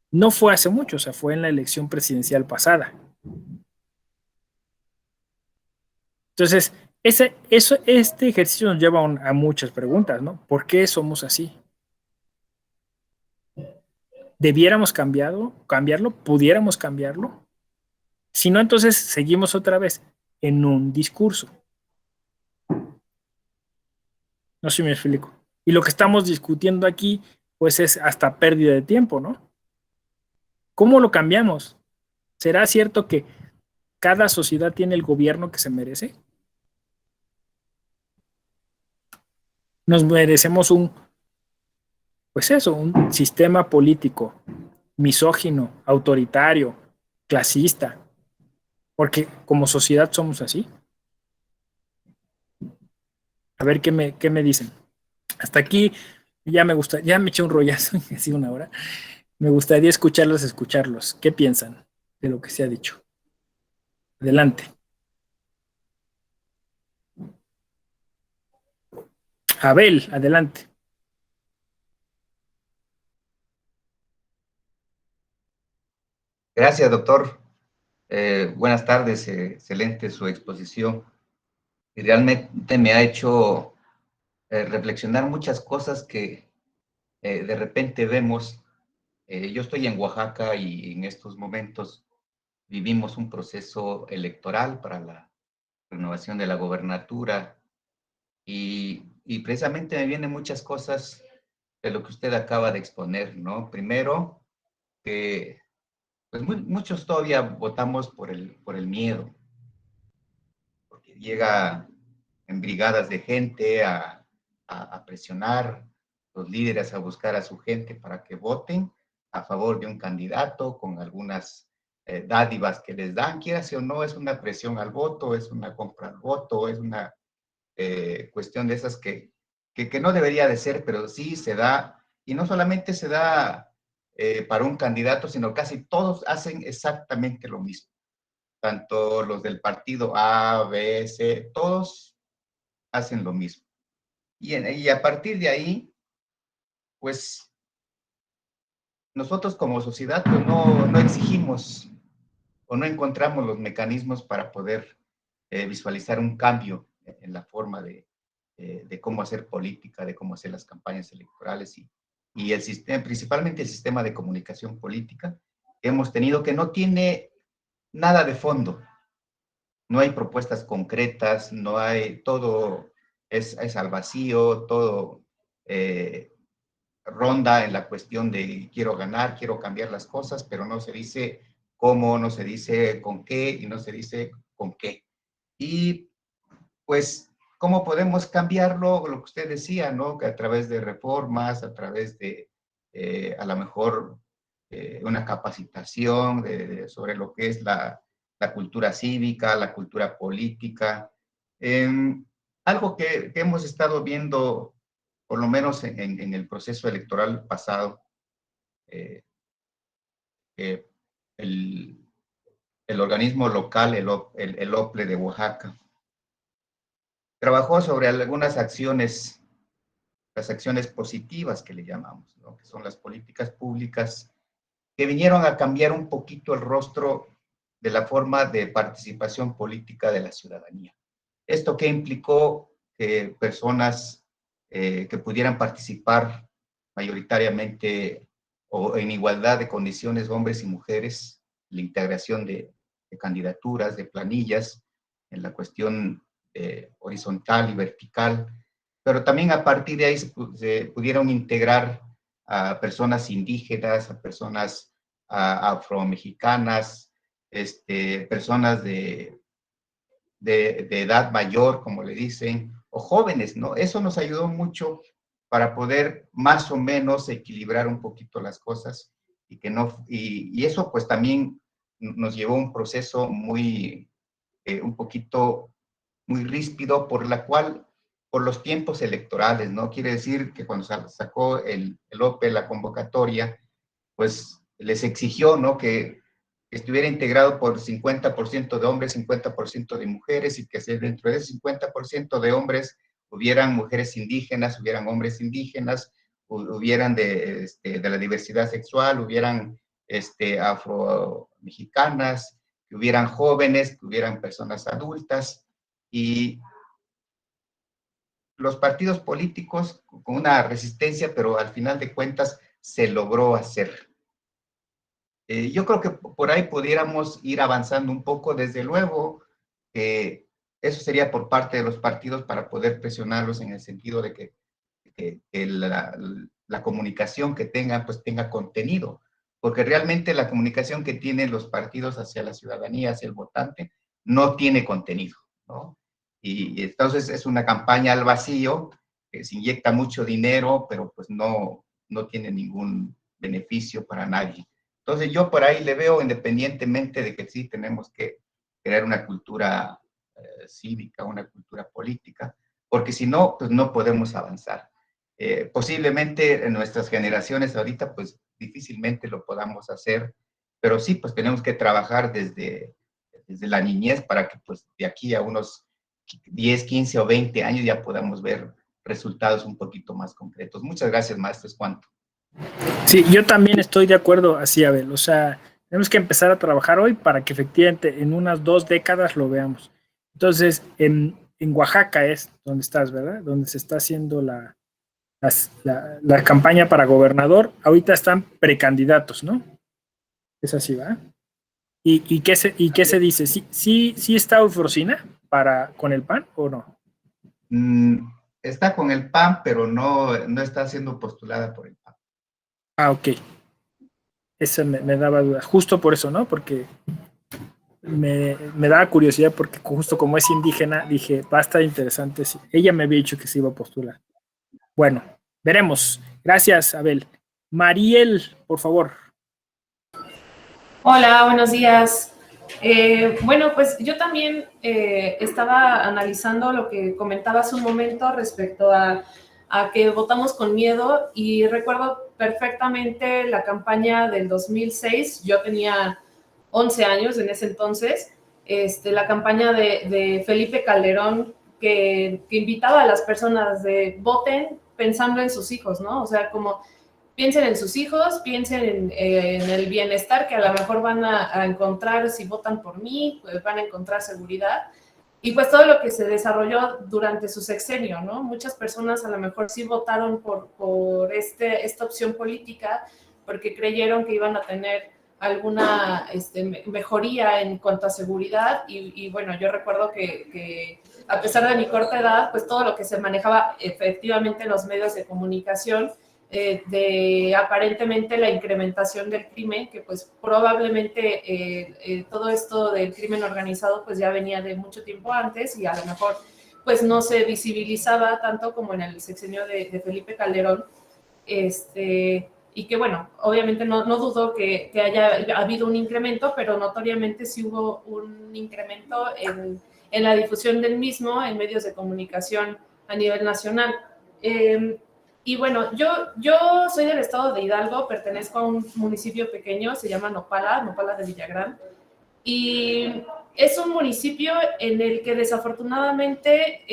No fue hace mucho, o sea, fue en la elección presidencial pasada. Entonces, este ejercicio nos lleva a muchas preguntas, ¿no? ¿Por qué somos así? ¿Debiéramos cambiarlo? ¿Pudiéramos cambiarlo? Si no, entonces seguimos otra vez en un discurso. No sé si me explico. Y lo que estamos discutiendo aquí, pues es hasta pérdida de tiempo, ¿no? ¿Cómo lo cambiamos? ¿Será cierto que cada sociedad tiene el gobierno que se merece? Nos merecemos pues eso, un sistema político misógino, autoritario, clasista, porque como sociedad somos así. A ver qué me dicen. Hasta aquí ya me eché un rollazo, así una hora. Me gustaría escucharlos. ¿Qué piensan de lo que se ha dicho? Adelante. Abel, adelante. Gracias, doctor. Buenas tardes, excelente su exposición. Y realmente me ha hecho reflexionar muchas cosas que de repente vemos. Yo estoy en Oaxaca y en estos momentos vivimos un proceso electoral para la renovación de la gobernatura y precisamente me vienen muchas cosas de lo que usted acaba de exponer, ¿no? Primero, que pues muchos todavía votamos por el miedo, porque llega en brigadas de gente a presionar los líderes a buscar a su gente para que voten a favor de un candidato con algunas dádivas que les dan, quiera o no, es una presión al voto, es una compra al voto, es una cuestión de esas que no debería de ser, pero sí se da, y no solamente se da para un candidato, sino casi todos hacen exactamente lo mismo. Tanto los del partido A, B, C, todos hacen lo mismo. Y a partir de ahí, pues nosotros como sociedad pues no exigimos o no encontramos los mecanismos para poder visualizar un cambio en la forma de cómo hacer política, de cómo hacer las campañas electorales y el sistema, principalmente el sistema de comunicación política que hemos tenido, que no tiene nada de fondo. No hay propuestas concretas, no hay, todo es al vacío, todo ronda en la cuestión de quiero ganar, quiero cambiar las cosas, pero no se dice cómo, no se dice con qué y no se dice con qué. Y pues, ¿cómo podemos cambiarlo? Lo que usted decía, ¿no? Que a través de reformas, a través de, a lo mejor, una capacitación sobre lo que es la cultura cívica, la cultura política. Algo que hemos estado viendo, por lo menos en el proceso electoral pasado, el organismo local, el OPLE de Oaxaca, trabajó sobre algunas acciones, las acciones positivas que le llamamos, ¿no? Que son las políticas públicas que vinieron a cambiar un poquito el rostro de la forma de participación política de la ciudadanía. ¿Esto qué implicó? Que personas que pudieran participar mayoritariamente o en igualdad de condiciones, hombres y mujeres, la integración de candidaturas, de planillas, en la cuestión horizontal y vertical, pero también a partir de ahí se pudieron integrar a personas indígenas, a personas afromexicanas, personas de edad mayor, como le dicen, o jóvenes, ¿no? Eso nos ayudó mucho para poder más o menos equilibrar un poquito las cosas y que no, y eso pues también nos llevó a un proceso muy, un poquito muy ríspido por los tiempos electorales, ¿no? Quiere decir que cuando sacó el OPE la convocatoria, pues les exigió, ¿no? Que estuviera integrado por 50% de hombres, 50% de mujeres, y que dentro de ese 50% de hombres hubieran mujeres indígenas, hubieran hombres indígenas, hubieran de la diversidad sexual, hubieran afro-mexicanas, que hubieran jóvenes, que hubieran personas adultas, y los partidos políticos con una resistencia, pero al final de cuentas se logró hacer. Yo creo que por ahí pudiéramos ir avanzando un poco, desde luego, eso sería por parte de los partidos para poder presionarlos en el sentido de que la comunicación que tengan, pues tenga contenido, porque realmente la comunicación que tienen los partidos hacia la ciudadanía, hacia el votante, no tiene contenido, ¿no? Y entonces es una campaña al vacío, que se inyecta mucho dinero, pero pues no tiene ningún beneficio para nadie. Entonces yo por ahí le veo, independientemente de que sí tenemos que crear una cultura cívica, una cultura política, porque si no, pues no podemos avanzar. Posiblemente en nuestras generaciones ahorita, pues difícilmente lo podamos hacer, pero sí, pues tenemos que trabajar desde la niñez para que pues de aquí a unos 10, 15 o 20 años ya podamos ver resultados un poquito más concretos. Muchas gracias, maestro. Es cuanto. Sí, yo también estoy de acuerdo así, Abel. O sea, tenemos que empezar a trabajar hoy para que efectivamente en unas 2 décadas lo veamos. Entonces, en Oaxaca es donde estás, ¿verdad? Donde se está haciendo la campaña para gobernador. Ahorita están precandidatos, ¿no? Es así, ¿verdad? ¿Y qué se dice? ¿Sí está Eufrosina con el PAN o no? Está con el PAN, pero no está siendo postulada por el PAN. Ah, ok. Esa me daba dudas. Justo por eso, ¿no? Porque me daba curiosidad, porque justo como es indígena, dije, va a estar interesante. Ella me había dicho que se iba a postular. Bueno, veremos. Gracias, Abel. Mariel, por favor. Hola, buenos días. Bueno, pues yo también estaba analizando lo que comentaba hace un momento respecto a que votamos con miedo, y recuerdo perfectamente la campaña del 2006. Yo tenía 11 años en ese entonces. La campaña de Felipe Calderón, que invitaba a las personas de voten pensando en sus hijos, ¿no? O sea, como piensen en sus hijos, piensen en el bienestar que a lo mejor van a encontrar si votan por mí, pues van a encontrar seguridad. Y pues todo lo que se desarrolló durante su sexenio, ¿no? Muchas personas a lo mejor sí votaron por esta opción política porque creyeron que iban a tener alguna mejoría en cuanto a seguridad. Y bueno, yo recuerdo que a pesar de mi corta edad, pues todo lo que se manejaba efectivamente en los medios de comunicación, de aparentemente la incrementación del crimen, que pues probablemente todo esto del crimen organizado pues ya venía de mucho tiempo antes, y a lo mejor pues no se visibilizaba tanto como en el sexenio de Felipe Calderón. Y y que bueno, obviamente no dudo que haya habido un incremento, pero notoriamente sí hubo un incremento en la difusión del mismo en medios de comunicación a nivel nacional. Y bueno, yo soy del estado de Hidalgo, pertenezco a un municipio pequeño, se llama Nopala de Villagrán, y es un municipio en el que desafortunadamente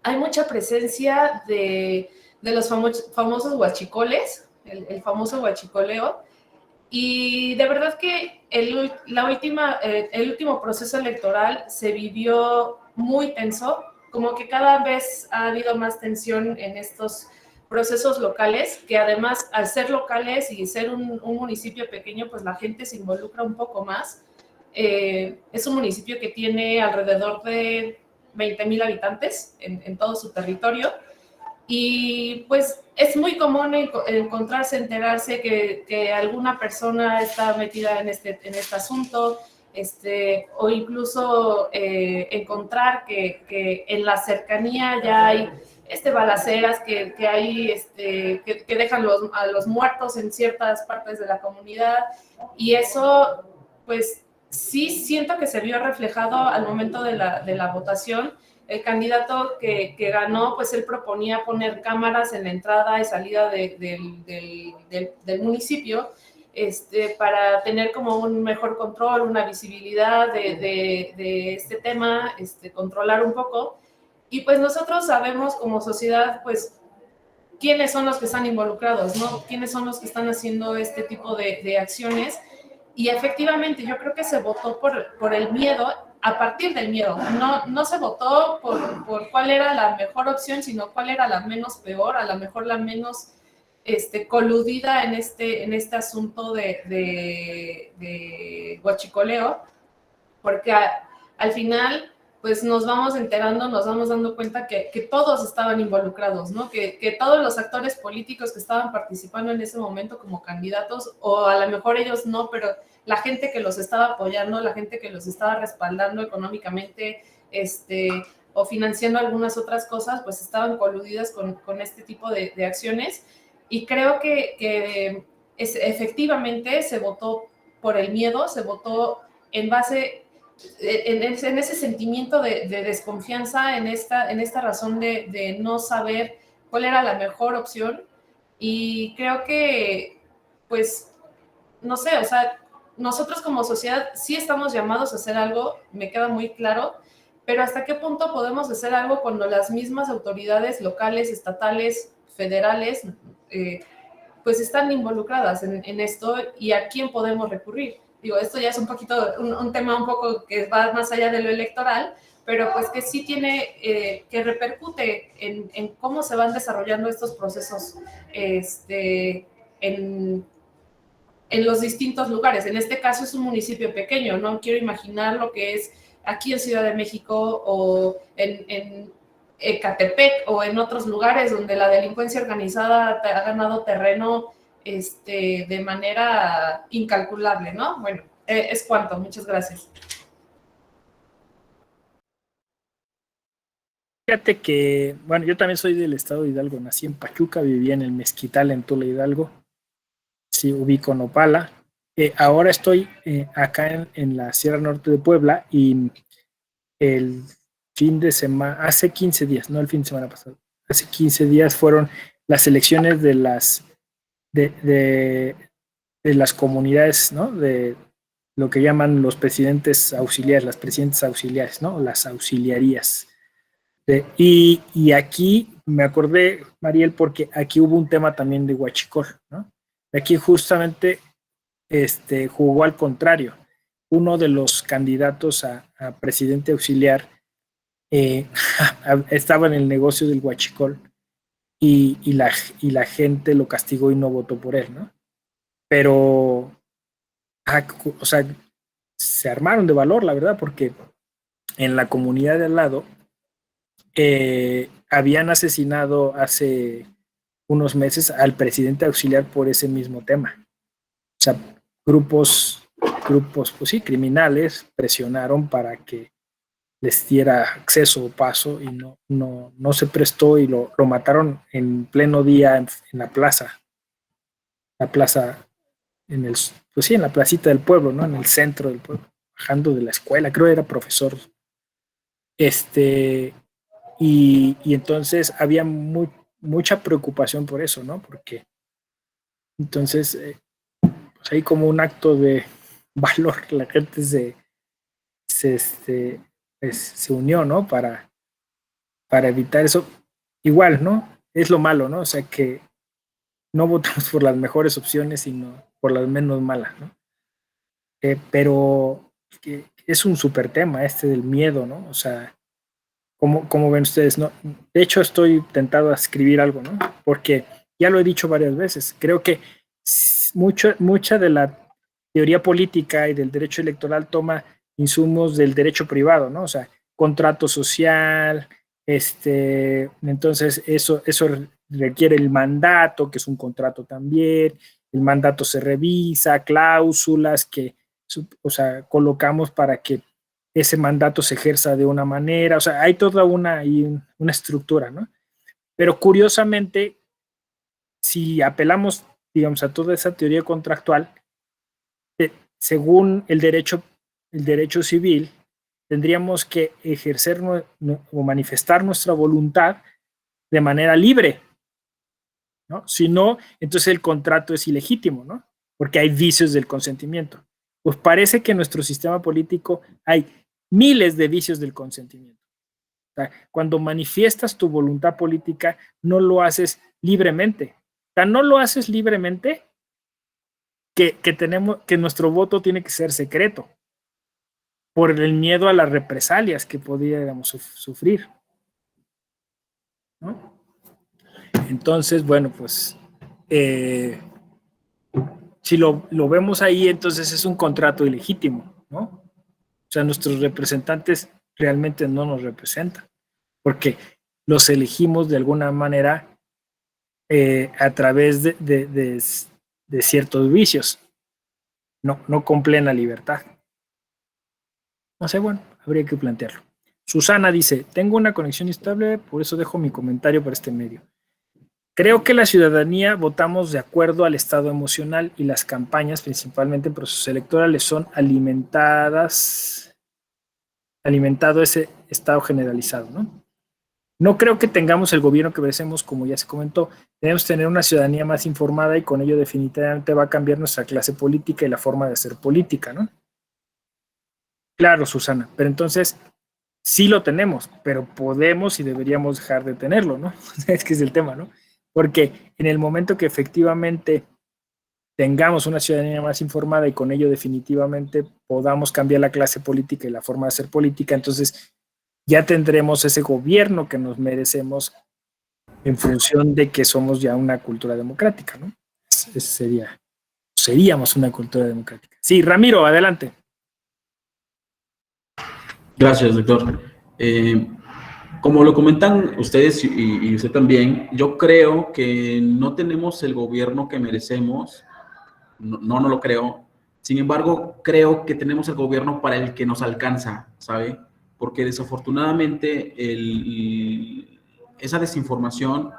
hay mucha presencia de los famosos huachicoles, el famoso huachicoleo, y de verdad que el último proceso electoral se vivió muy tenso, como que cada vez ha habido más tensión en estos procesos locales, que además al ser locales y ser un municipio pequeño, pues la gente se involucra un poco más. Es un municipio que tiene alrededor de 20,000 habitantes en todo su territorio. Y pues es muy común enterarse que alguna persona está metida en este asunto, o incluso encontrar que en la cercanía ya hay balaceras, que hay que dejan a los muertos en ciertas partes de la comunidad, y eso pues sí siento que se vio reflejado al momento de la votación. El candidato que ganó, pues él proponía poner cámaras en la entrada y salida del municipio, para tener como un mejor control, una visibilidad de este tema, controlar un poco. Y pues nosotros sabemos como sociedad, pues, quiénes son los que están involucrados, ¿no? Quiénes son los que están haciendo este tipo de acciones. Y efectivamente, yo creo que se votó por el miedo, a partir del miedo. No se votó por cuál era la mejor opción, sino cuál era la menos peor, a lo mejor la menos coludida en este asunto de huachicoleo, porque al final pues nos vamos enterando, nos vamos dando cuenta que todos estaban involucrados, ¿no? Que todos los actores políticos que estaban participando en ese momento como candidatos, o a lo mejor ellos no, pero la gente que los estaba apoyando, la gente que los estaba respaldando económicamente, o financiando algunas otras cosas, pues estaban coludidas con este tipo de acciones. Y creo que efectivamente se votó por el miedo, se votó en base en ese sentimiento de desconfianza, en esta razón de no saber cuál era la mejor opción. Y creo que, pues, no sé, o sea, nosotros como sociedad sí estamos llamados a hacer algo, me queda muy claro, pero ¿hasta qué punto podemos hacer algo cuando las mismas autoridades locales, estatales, federales, pues están involucradas en esto, y a quién podemos recurrir? Digo, esto ya es un poquito, un tema un poco que va más allá de lo electoral, pero pues que sí tiene, que repercute en cómo se van desarrollando estos procesos en los distintos lugares. En este caso es un municipio pequeño, no quiero imaginar lo que es aquí en Ciudad de México o en Ecatepec o en otros lugares donde la delincuencia organizada ha ganado terreno de manera incalculable, ¿no? Bueno, es cuanto. Muchas gracias. Fíjate que, bueno, yo también soy del estado de Hidalgo, nací en Pachuca, viví en el Mezquital, en Tula, Hidalgo. Sí, ubico Nopala. Ahora estoy acá en la Sierra Norte de Puebla, y el fin de semana, hace 15 días, no el fin de semana pasado, hace 15 días fueron las elecciones de las comunidades, ¿no? De lo que llaman los presidentes auxiliares, las presidentes auxiliares, ¿no? Las auxiliarías. Y aquí me acordé, Mariel, porque aquí hubo un tema también de huachicol, ¿no? Aquí justamente jugó al contrario. Uno de los candidatos a presidente auxiliar estaba en el negocio del huachicol, y la gente lo castigó y no votó por él, ¿no? Pero, o sea, se armaron de valor, la verdad, porque en la comunidad de al lado habían asesinado hace unos meses al presidente auxiliar por ese mismo tema. O sea, grupos, pues sí, criminales presionaron para que les diera acceso o paso, y no se prestó, y lo mataron en pleno día en la plaza. la plaza, pues sí, en la placita del pueblo, ¿no? En el centro del pueblo, bajando de la escuela, creo que era profesor. Y entonces había mucha preocupación por eso, ¿no? Porque entonces, pues ahí como un acto de valor, la gente se unió, ¿no? Para evitar eso. Igual, ¿no? Es lo malo, ¿no? O sea, que no votamos por las mejores opciones, sino por las menos malas, ¿no? Pero es un súper tema este del miedo, ¿no? O sea, ¿cómo ven ustedes? No, de hecho, estoy tentado a escribir algo, ¿no? Porque ya lo he dicho varias veces. Creo que mucha de la teoría política y del derecho electoral toma insumos del derecho privado, ¿no? O sea, contrato social, entonces eso requiere el mandato, que es un contrato también. El mandato se revisa, cláusulas que, o sea, colocamos para que ese mandato se ejerza de una manera, o sea, hay toda una estructura, ¿no? Pero curiosamente, si apelamos, digamos, a toda esa teoría contractual, según el derecho civil, tendríamos que ejercer o manifestar nuestra voluntad de manera libre, ¿no? Si no, entonces el contrato es ilegítimo, ¿no? Porque hay vicios del consentimiento. Pues parece que en nuestro sistema político hay miles de vicios del consentimiento. O sea, cuando manifiestas tu voluntad política, no lo haces libremente. O sea, no lo haces libremente que nuestro voto tiene que ser secreto por el miedo a las represalias que podríamos sufrir, ¿no? Entonces, bueno, pues si lo vemos ahí, entonces es un contrato ilegítimo, ¿no? O sea, nuestros representantes realmente no nos representan, porque los elegimos de alguna manera a través de ciertos vicios, no con plena libertad. No sé, bueno, habría que plantearlo. Susana dice, tengo una conexión estable, por eso dejo mi comentario para este medio. Creo que la ciudadanía votamos de acuerdo al estado emocional y las campañas, principalmente en procesos electorales, son alimentado ese estado generalizado, ¿no? No creo que tengamos el gobierno que merecemos, como ya se comentó. Debemos tener una ciudadanía más informada y con ello definitivamente va a cambiar nuestra clase política y la forma de hacer política, ¿no? Claro, Susana, pero entonces sí lo tenemos, pero podemos y deberíamos dejar de tenerlo, ¿no? Es que es el tema, ¿no? Porque en el momento que efectivamente tengamos una ciudadanía más informada y con ello definitivamente podamos cambiar la clase política y la forma de hacer política, entonces ya tendremos ese gobierno que nos merecemos en función de que somos ya una cultura democrática, ¿no? Seríamos una cultura democrática. Sí, Ramiro, adelante. Gracias, doctor. Como lo comentan ustedes y usted también, yo creo que no tenemos el gobierno que merecemos. No lo creo. Sin embargo, creo que tenemos el gobierno para el que nos alcanza, ¿sabe? Porque desafortunadamente esa desinformación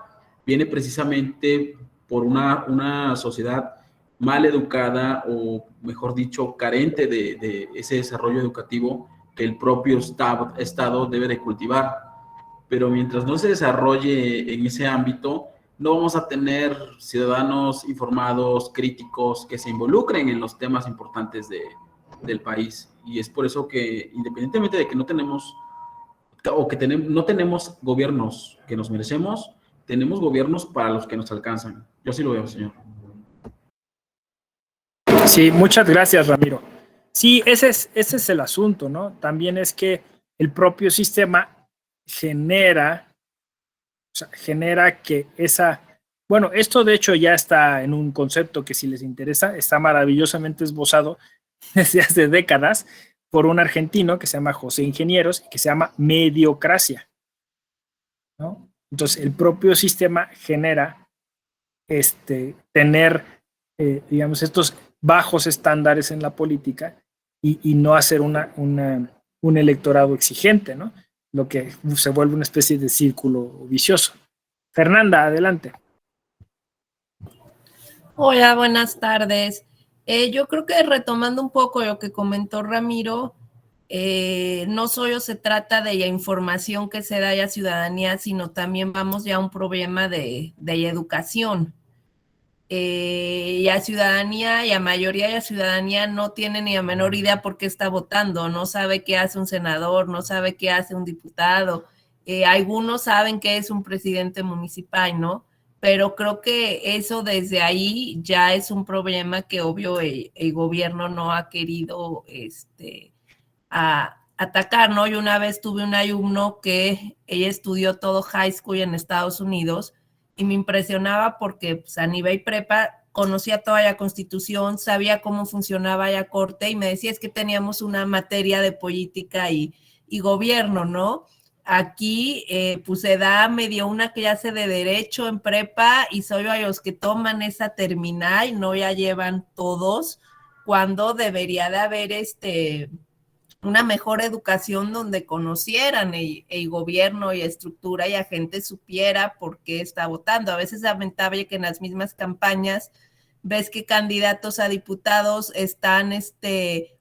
viene precisamente por una sociedad mal educada o, mejor dicho, carente de ese desarrollo educativo que el propio Estado debe de cultivar. Pero mientras no se desarrolle en ese ámbito, no vamos a tener ciudadanos informados, críticos, que se involucren en los temas importantes del país. Y es por eso que, independientemente de que no tenemos, o que no tenemos gobiernos que nos merecemos, tenemos gobiernos para los que nos alcanzan. Yo así lo veo, señor. Sí, muchas gracias, Ramiro. Sí, ese es el asunto, ¿no? También es que el propio sistema genera que bueno, esto de hecho ya está en un concepto que si les interesa, está maravillosamente esbozado desde hace décadas por un argentino que se llama José Ingenieros y que se llama mediocracia, ¿no? Entonces, el propio sistema genera tener, digamos, estos bajos estándares en la política y no hacer un electorado exigente, ¿no? Lo que se vuelve una especie de círculo vicioso. Fernanda, adelante. Hola, buenas tardes. Yo creo que retomando un poco lo que comentó Ramiro, no solo se trata de la información que se da a la ciudadanía, sino también vamos ya a un problema de la educación. La ciudadanía, la mayoría de la ciudadanía no tiene ni la menor idea por qué está votando, no sabe qué hace un senador, no sabe qué hace un diputado. Algunos saben que es un presidente municipal, ¿no? Pero creo que eso desde ahí ya es un problema que obvio el gobierno no ha querido atacar, ¿no? Yo una vez tuve un alumno que ella estudió todo high school en Estados Unidos y me impresionaba porque pues, a nivel prepa conocía toda la Constitución, sabía cómo funcionaba la Corte y me decía es que teníamos una materia de política y gobierno, ¿no? Aquí pues se da medio una clase de derecho en prepa y solo a los que toman esa terminal no ya llevan todos, cuando debería de haber una mejor educación donde conocieran el gobierno y estructura y la gente supiera por qué está votando. A veces es lamentable que en las mismas campañas ves que candidatos a diputados están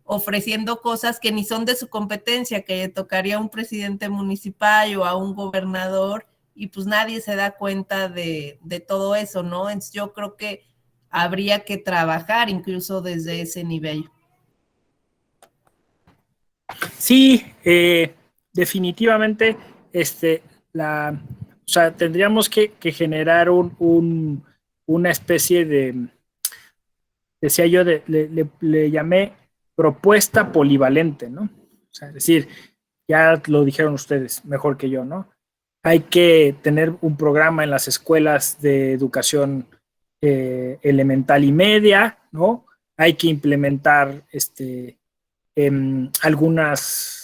ofreciendo cosas que ni son de su competencia, que le tocaría a un presidente municipal o a un gobernador, y pues nadie se da cuenta de todo eso, ¿no? Entonces yo creo que habría que trabajar incluso desde ese nivel. Sí, definitivamente, o sea, tendríamos que generar una especie de, decía yo, le llamé propuesta polivalente, ¿no? O sea, es decir, ya lo dijeron ustedes mejor que yo, ¿no? Hay que tener un programa en las escuelas de educación elemental y media, ¿no? Hay que implementar algunos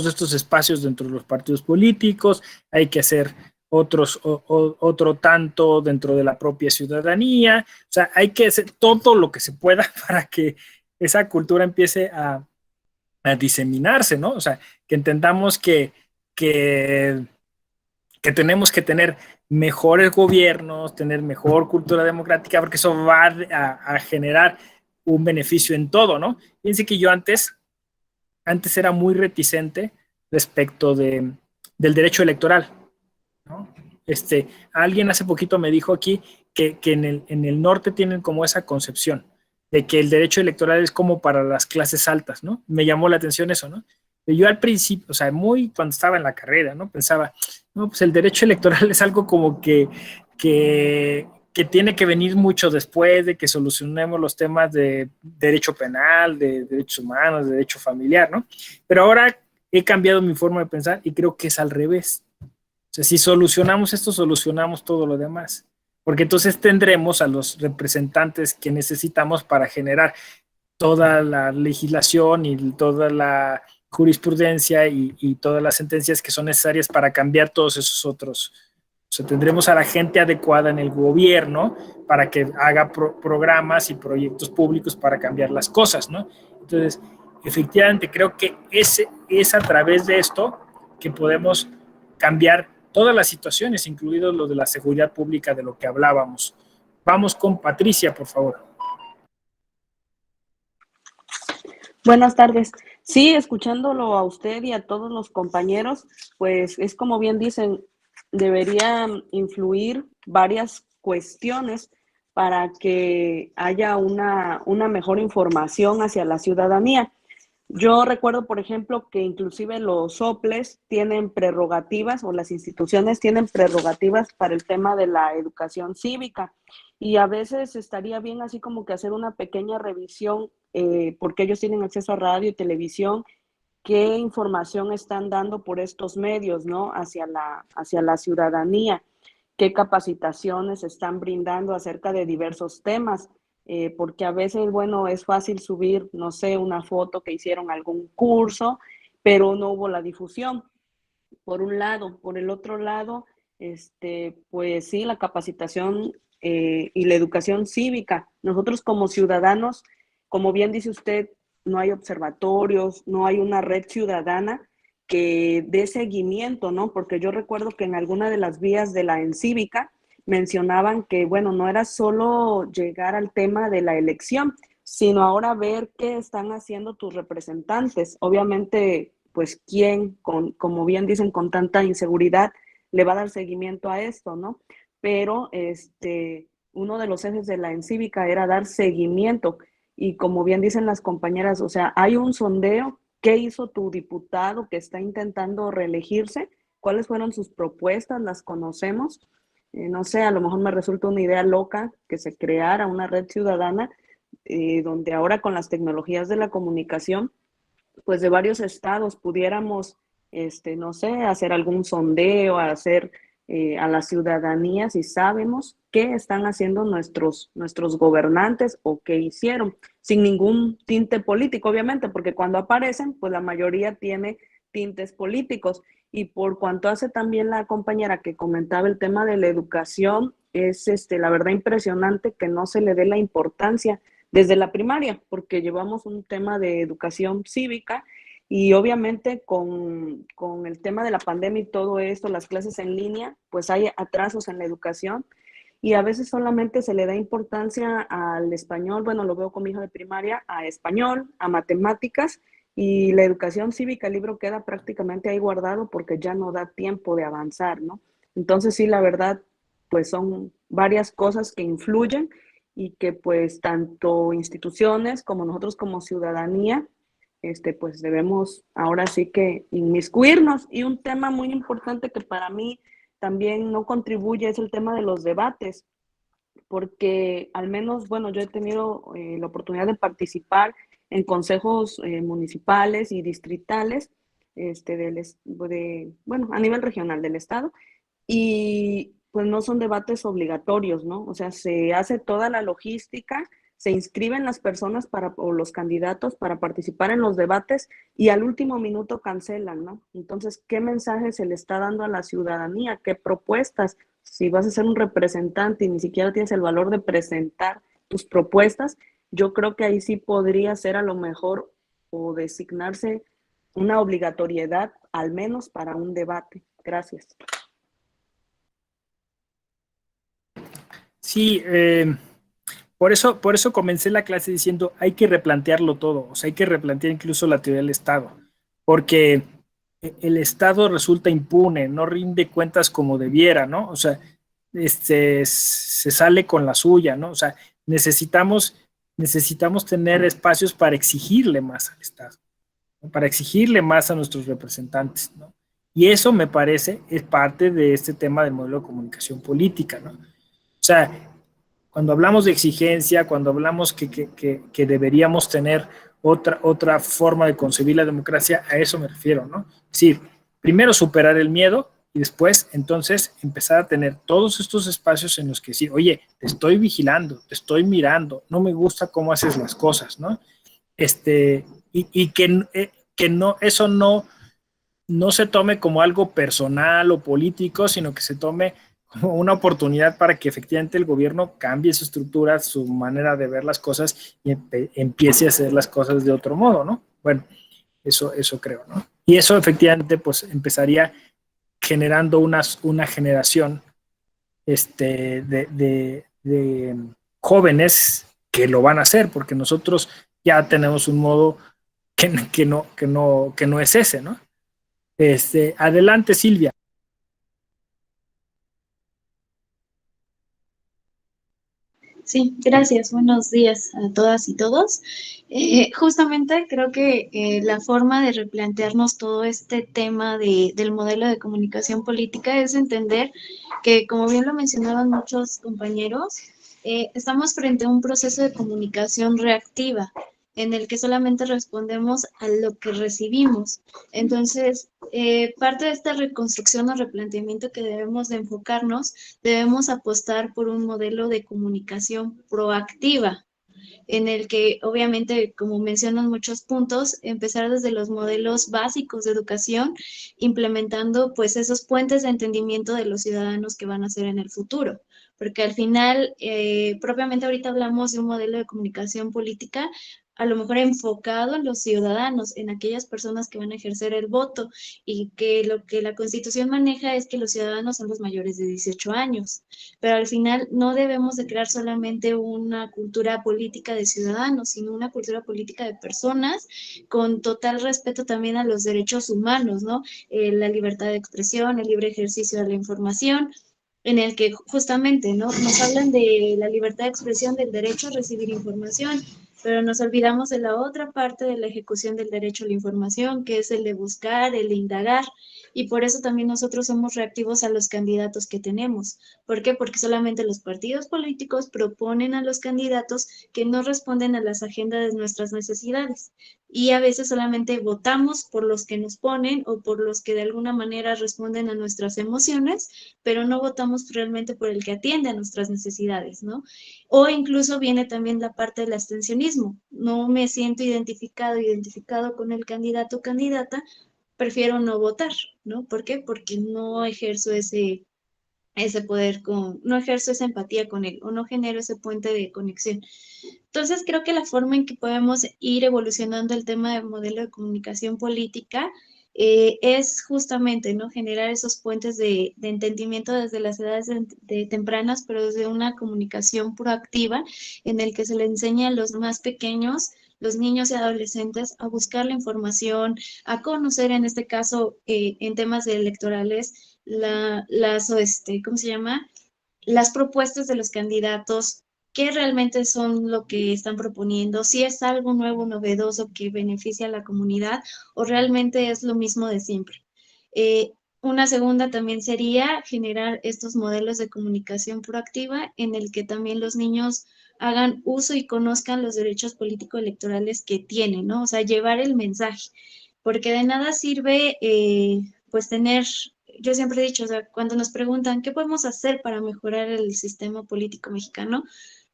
de estos espacios dentro de los partidos políticos, hay que hacer otro tanto dentro de la propia ciudadanía, o sea, hay que hacer todo lo que se pueda para que esa cultura empiece a diseminarse, ¿no? O sea, que entendamos que tenemos que tener mejores gobiernos, tener mejor cultura democrática, porque eso va a generar un beneficio en todo, ¿no? Fíjense que yo antes era muy reticente respecto del derecho electoral, ¿no? Alguien hace poquito me dijo aquí que en el norte tienen como esa concepción de que el derecho electoral es como para las clases altas, ¿no? Me llamó la atención eso, ¿no? Y yo al principio, o sea, cuando estaba en la carrera, ¿no? Pensaba, no, pues el derecho electoral es algo como que tiene que venir mucho después de que solucionemos los temas de derecho penal, de derechos humanos, de derecho familiar, ¿no? Pero ahora he cambiado mi forma de pensar y creo que es al revés. O sea, si solucionamos esto, solucionamos todo lo demás. Porque entonces tendremos a los representantes que necesitamos para generar toda la legislación y toda la jurisprudencia y todas las sentencias que son necesarias para cambiar todos esos otros. O sea, tendremos a la gente adecuada en el gobierno para que haga programas y proyectos públicos para cambiar las cosas, ¿no? Entonces, efectivamente, creo que es a través de esto que podemos cambiar todas las situaciones, incluido lo de la seguridad pública de lo que hablábamos. Vamos con Patricia, por favor. Buenas tardes. Sí, escuchándolo a usted y a todos los compañeros, pues es como bien dicen, deberían influir varias cuestiones para que haya una mejor información hacia la ciudadanía. Yo recuerdo, por ejemplo, que inclusive los soples tienen prerrogativas o las instituciones tienen prerrogativas para el tema de la educación cívica y a veces estaría bien así como que hacer una pequeña revisión porque ellos tienen acceso a radio y televisión, qué información están dando por estos medios, ¿no? Hacia la ciudadanía, qué capacitaciones están brindando acerca de diversos temas. Porque a veces, bueno, es fácil subir, no sé, una foto que hicieron algún curso, pero no hubo la difusión, por un lado. Por el otro lado, pues sí, la capacitación y la educación cívica. Nosotros como ciudadanos, como bien dice usted, no hay observatorios, no hay una red ciudadana que dé seguimiento, ¿no? Porque yo recuerdo que en alguna de las vías de la Encívica, mencionaban que, bueno, no era solo llegar al tema de la elección, sino ahora ver qué están haciendo tus representantes. Obviamente, pues quién, como bien dicen, con tanta inseguridad, le va a dar seguimiento a esto, ¿no? Pero uno de los ejes de la encívica era dar seguimiento. Y como bien dicen las compañeras, o sea, hay un sondeo. ¿Qué hizo tu diputado que está intentando reelegirse? ¿Cuáles fueron sus propuestas? ¿Las conocemos? No sé, a lo mejor me resulta una idea loca que se creara una red ciudadana donde ahora con las tecnologías de la comunicación, pues de varios estados pudiéramos, no sé, hacer algún sondeo, hacer a la ciudadanía si sabemos qué están haciendo nuestros gobernantes o qué hicieron, sin ningún tinte político, obviamente, porque cuando aparecen, pues la mayoría tiene tintes políticos. Y por cuanto hace también la compañera que comentaba el tema de la educación, es la verdad impresionante que no se le dé la importancia desde la primaria, porque llevamos un tema de educación cívica y obviamente con el tema de la pandemia y todo esto, las clases en línea, pues hay atrasos en la educación y a veces solamente se le da importancia al español, bueno, lo veo con mi hijo de primaria, a español, a matemáticas, y la educación cívica, el libro queda prácticamente ahí guardado porque ya no da tiempo de avanzar, ¿no? Entonces sí, la verdad, pues son varias cosas que influyen y que pues tanto instituciones como nosotros como ciudadanía, pues debemos ahora sí que inmiscuirnos. Y un tema muy importante que para mí también no contribuye es el tema de los debates, porque al menos, bueno, yo he tenido la oportunidad de participar en consejos municipales y distritales, bueno, a nivel regional del estado, y pues no son debates obligatorios, ¿no? O sea, se hace toda la logística, se inscriben las personas o los candidatos para participar en los debates y al último minuto cancelan, ¿no? Entonces, ¿qué mensaje se le está dando a la ciudadanía? ¿Qué propuestas? Si vas a ser un representante y ni siquiera tienes el valor de presentar tus propuestas, yo creo que ahí sí podría ser a lo mejor o designarse una obligatoriedad, al menos para un debate. Gracias. Sí, por eso comencé la clase diciendo hay que replantearlo todo, o sea, hay que replantear incluso la teoría del Estado, porque el Estado resulta impune, no rinde cuentas como debiera, ¿no? O sea, se sale con la suya, ¿no? O sea, necesitamos tener espacios para exigirle más al Estado, ¿no? Para exigirle más a nuestros representantes, ¿no? Y eso me parece es parte de este tema del modelo de comunicación política, ¿no? O sea, cuando hablamos de exigencia, cuando hablamos que deberíamos tener otra forma de concebir la democracia, a eso me refiero, ¿no? Es decir, primero superar el miedo y después, entonces, empezar a tener todos estos espacios en los que decir, oye, te estoy vigilando, te estoy mirando, no me gusta cómo haces las cosas, ¿no? Y que no, eso no se tome como algo personal o político, sino que se tome como una oportunidad para que efectivamente el gobierno cambie su estructura, su manera de ver las cosas y empiece a hacer las cosas de otro modo, ¿no? Bueno, eso creo, ¿no? Y eso efectivamente pues empezaría generando una generación de jóvenes que lo van a hacer, porque nosotros ya tenemos un modo que no es ese, ¿no? Adelante, Silvia. Sí, gracias. Buenos días a todas y todos. Justamente creo que la forma de replantearnos todo este tema del modelo de comunicación política es entender que, como bien lo mencionaban muchos compañeros, estamos frente a un proceso de comunicación reactiva en el que solamente respondemos a lo que recibimos. Entonces, parte de esta reconstrucción o replanteamiento que debemos de enfocarnos, debemos apostar por un modelo de comunicación proactiva, en el que obviamente, como mencionan muchos puntos, empezar desde los modelos básicos de educación, implementando pues esos puentes de entendimiento de los ciudadanos que van a ser en el futuro. Porque al final, propiamente ahorita hablamos de un modelo de comunicación política, a lo mejor enfocado en los ciudadanos, en aquellas personas que van a ejercer el voto, y que lo que la Constitución maneja es que los ciudadanos son los mayores de 18 años. Pero al final no debemos de crear solamente una cultura política de ciudadanos, sino una cultura política de personas con total respeto también a los derechos humanos, ¿no? La libertad de expresión, el libre ejercicio de la información, en el que justamente, ¿no? Nos hablan de la libertad de expresión, del derecho a recibir información, pero nos olvidamos de la otra parte de la ejecución del derecho a la información, que es el de buscar, el de indagar, y por eso también nosotros somos reactivos a los candidatos que tenemos. ¿Por qué? Porque solamente los partidos políticos proponen a los candidatos que no responden a las agendas de nuestras necesidades, y a veces solamente votamos por los que nos ponen o por los que de alguna manera responden a nuestras emociones, pero no votamos realmente por el que atiende a nuestras necesidades, ¿no? O incluso viene también la parte del abstencionismo. No me siento identificado con el candidato o candidata, prefiero no votar, ¿no? ¿Por qué? Porque no ejerzo ese poder no ejerzo esa empatía con él o no genero ese puente de conexión. Entonces, creo que la forma en que podemos ir evolucionando el tema del modelo de comunicación política es justamente, ¿no? Generar esos puentes de entendimiento desde las edades tempranas, pero desde una comunicación proactiva en el que se le enseña a los más pequeños, los niños y adolescentes, a buscar la información, a conocer, en este caso, en temas electorales, ¿cómo se llama? Las propuestas de los candidatos, qué realmente son lo que están proponiendo, si es algo nuevo, novedoso que beneficia a la comunidad o realmente es lo mismo de siempre. Una segunda también sería generar estos modelos de comunicación proactiva en el que también los niños hagan uso y conozcan los derechos político-electorales que tienen, ¿no? O sea, llevar el mensaje, porque de nada sirve, pues, yo siempre he dicho, o sea, cuando nos preguntan qué podemos hacer para mejorar el sistema político mexicano,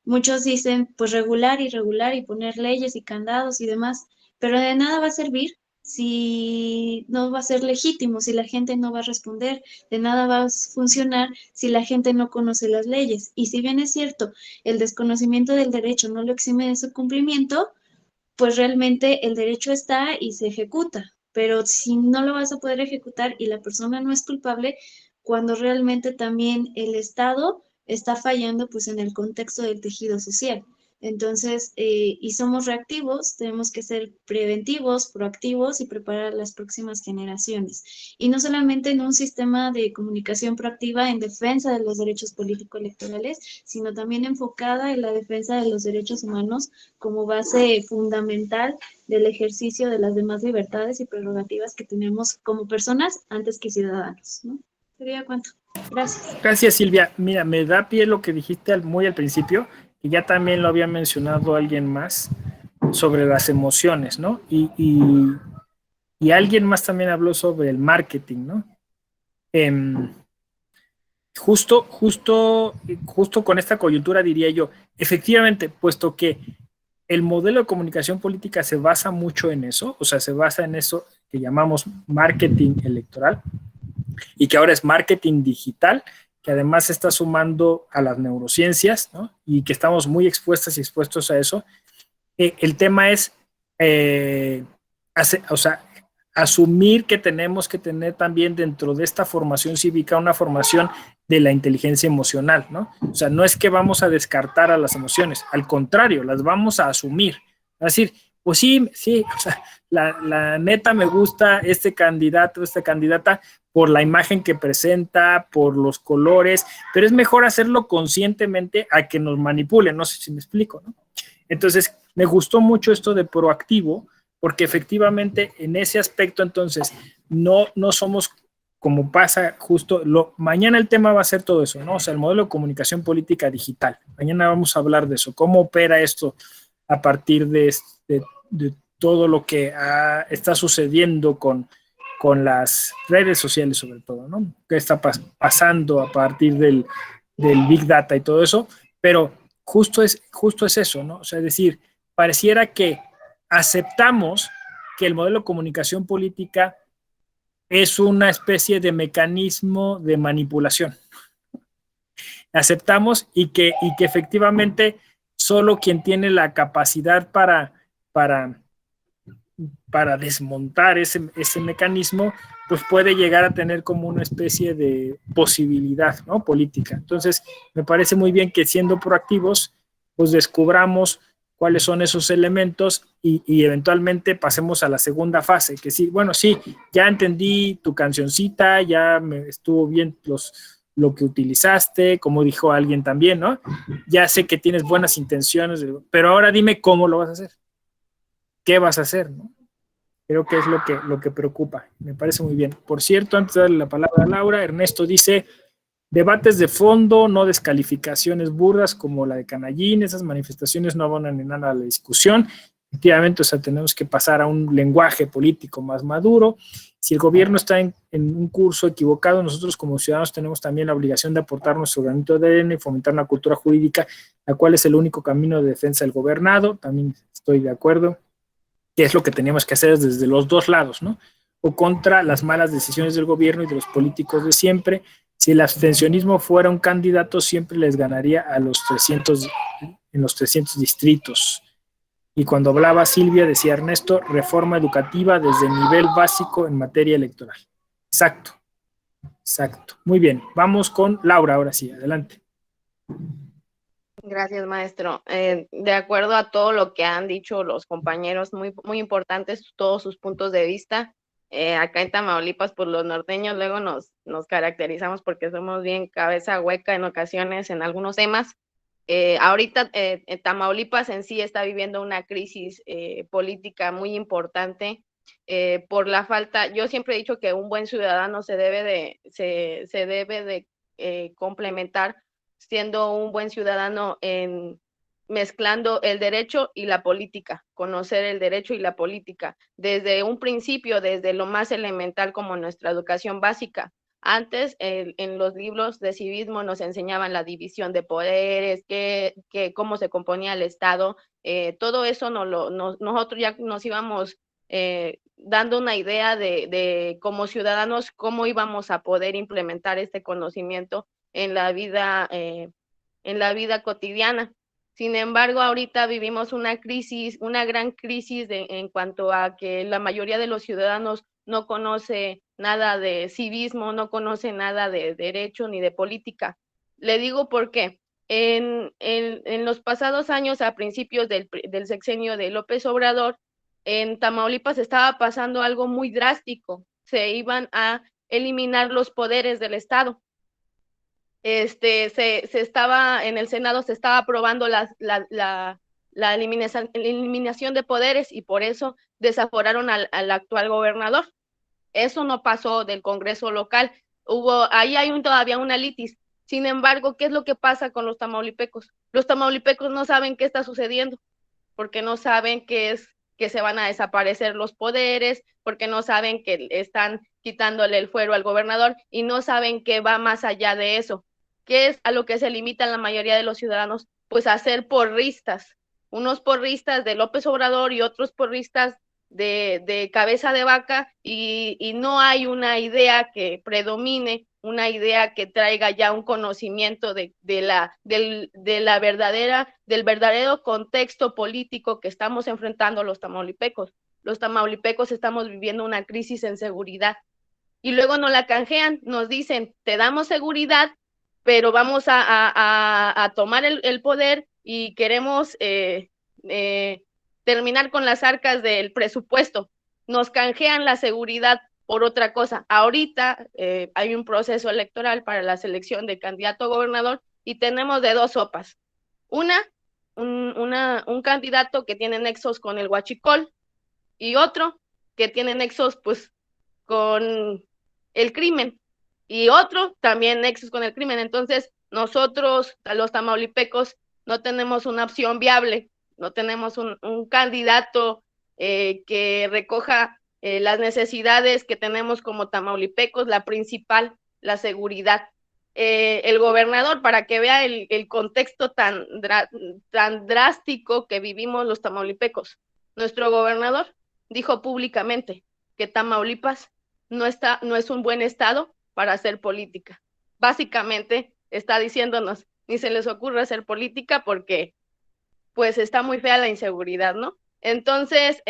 muchos dicen, pues regular y regular y poner leyes y candados y demás, pero de nada va a servir si no va a ser legítimo, si la gente no va a responder, de nada va a funcionar si la gente no conoce las leyes. Y si bien es cierto, el desconocimiento del derecho no lo exime de su cumplimiento, pues realmente el derecho está y se ejecuta, pero si no lo vas a poder ejecutar y la persona no es culpable, cuando realmente también el Estado está fallando pues en el contexto del tejido social. Entonces, y somos reactivos, tenemos que ser preventivos, proactivos y preparar a las próximas generaciones. Y no solamente en un sistema de comunicación proactiva en defensa de los derechos político-electorales, sino también enfocada en la defensa de los derechos humanos como base fundamental del ejercicio de las demás libertades y prerrogativas que tenemos como personas antes que ciudadanos, ¿no? Sería cuánto. Gracias. Gracias, Silvia. Mira, me da pie lo que dijiste muy al principio, que ya también lo había mencionado alguien más, sobre las emociones, ¿no? Y alguien más también habló sobre el marketing, ¿no? Justo con esta coyuntura diría yo, efectivamente, puesto que el modelo de comunicación política se basa mucho en eso, o sea, se basa en eso que llamamos marketing electoral, y que ahora es marketing digital, que además se está sumando a las neurociencias, ¿no? Y que estamos muy expuestas y expuestos a eso. El tema es, asumir que tenemos que tener también dentro de esta formación cívica una formación de la inteligencia emocional, ¿no? O sea, no es que vamos a descartar a las emociones, al contrario, las vamos a asumir. Es decir, pues sí, o sea, la neta me gusta este candidato, esta candidata, por la imagen que presenta, por los colores, pero es mejor hacerlo conscientemente a que nos manipulen, no sé si me explico, ¿no? Entonces, me gustó mucho esto de proactivo, porque efectivamente en ese aspecto entonces no somos como pasa justo, mañana el tema va a ser todo eso, ¿no? O sea, el modelo de comunicación política digital. Mañana vamos a hablar de eso, cómo opera esto a partir de todo lo que está sucediendo con las redes sociales sobre todo, ¿no? ¿Qué está pasando a partir del Big Data y todo eso? Pero justo es eso, ¿no? O sea, es decir, pareciera que aceptamos que el modelo de comunicación política es una especie de mecanismo de manipulación. Aceptamos y que efectivamente solo quien tiene la capacidad para para desmontar ese mecanismo, pues puede llegar a tener como una especie de posibilidad, ¿no?, política. Entonces, me parece muy bien que siendo proactivos, pues descubramos cuáles son esos elementos y eventualmente pasemos a la segunda fase, que sí, bueno, sí, ya entendí tu cancioncita, ya me estuvo bien lo que utilizaste, como dijo alguien también, ¿no? Ya sé que tienes buenas intenciones, pero ahora dime cómo lo vas a hacer. ¿Qué vas a hacer, no? Creo que es lo que preocupa. Me parece muy bien. Por cierto, antes de darle la palabra a Laura, Ernesto dice: debates de fondo, no descalificaciones burdas como la de Canallín, esas manifestaciones no abonan en nada a la discusión. Efectivamente, o sea, tenemos que pasar a un lenguaje político más maduro. Si el gobierno está en un curso equivocado, nosotros como ciudadanos tenemos también la obligación de aportar nuestro granito de arena y fomentar una cultura jurídica, la cual es el único camino de defensa del gobernado. También estoy de acuerdo, que es lo que tenemos que hacer desde los dos lados, ¿no? O contra las malas decisiones del gobierno y de los políticos de siempre. Si el abstencionismo fuera un candidato, siempre les ganaría a los 300, en los 300 distritos. Y cuando hablaba Silvia, decía Ernesto, reforma educativa desde el nivel básico en materia electoral. Exacto, exacto. Muy bien, vamos con Laura, ahora sí, adelante. Gracias, maestro. De acuerdo a todo lo que han dicho los compañeros, muy, muy importantes todos sus puntos de vista. Acá en Tamaulipas, pues los norteños luego nos caracterizamos porque somos bien cabeza hueca en ocasiones en algunos temas. Ahorita Tamaulipas en sí está viviendo una crisis política muy importante por la falta. Yo siempre he dicho que un buen ciudadano se debe de complementar siendo un buen ciudadano mezclando el derecho y la política, conocer el derecho y la política, desde un principio, desde lo más elemental como nuestra educación básica. Antes, en los libros de civismo nos enseñaban la división de poderes, cómo se componía el Estado, todo eso nosotros ya nos íbamos dando una idea de como ciudadanos, cómo íbamos a poder implementar este conocimiento en la vida cotidiana. Sin embargo, ahorita vivimos una crisis, una gran crisis en cuanto a que la mayoría de los ciudadanos no conoce nada de civismo, no conoce nada de derecho ni de política. Le digo por qué. En los pasados años, a principios del sexenio de López Obrador, en Tamaulipas estaba pasando algo muy drástico. Se iban a eliminar los poderes del Estado. Se estaba en el Senado, se estaba aprobando la eliminación de poderes y por eso desaforaron al actual gobernador. Eso no pasó del Congreso local. Ahí hay todavía una litis. Sin embargo, ¿qué es lo que pasa con los tamaulipecos? Los tamaulipecos no saben qué está sucediendo, porque no saben que se van a desaparecer los poderes, porque no saben que están quitándole el fuero al gobernador y no saben que va más allá de eso. ¿Qué es a lo que se limitan la mayoría de los ciudadanos? Pues a ser porristas, unos porristas de López Obrador y otros porristas de cabeza de vaca, y no hay una idea que predomine, una idea que traiga ya un conocimiento del verdadero contexto político que estamos enfrentando los tamaulipecos. Los tamaulipecos estamos viviendo una crisis en seguridad y luego nos la canjean, nos dicen, te damos seguridad, pero vamos a tomar el poder y queremos terminar con las arcas del presupuesto. Nos canjean la seguridad por otra cosa. Ahorita hay un proceso electoral para la selección de candidato a gobernador y tenemos de dos sopas. Un candidato que tiene nexos con el huachicol y otro que tiene nexos pues con el crimen y otro también nexos con el crimen. Entonces nosotros, los tamaulipecos, no tenemos una opción viable, no tenemos un candidato que recoja las necesidades que tenemos como tamaulipecos, la principal, la seguridad. El gobernador, para que vea el contexto tan drástico que vivimos los tamaulipecos, nuestro gobernador dijo públicamente que Tamaulipas no es un buen estado para hacer política. Básicamente está diciéndonos, ni se les ocurre hacer política porque pues está muy fea la inseguridad, ¿no? Entonces,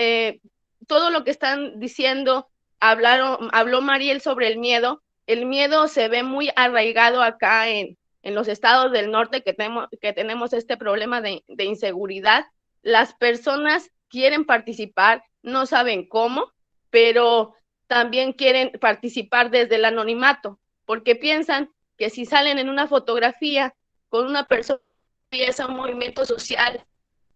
todo lo que están diciendo, habló Mariel sobre el miedo. El miedo se ve muy arraigado acá en los estados del norte que tenemos este problema de inseguridad. Las personas quieren participar, no saben cómo, pero también quieren participar desde el anonimato, porque piensan que si salen en una fotografía con una persona que empieza un movimiento social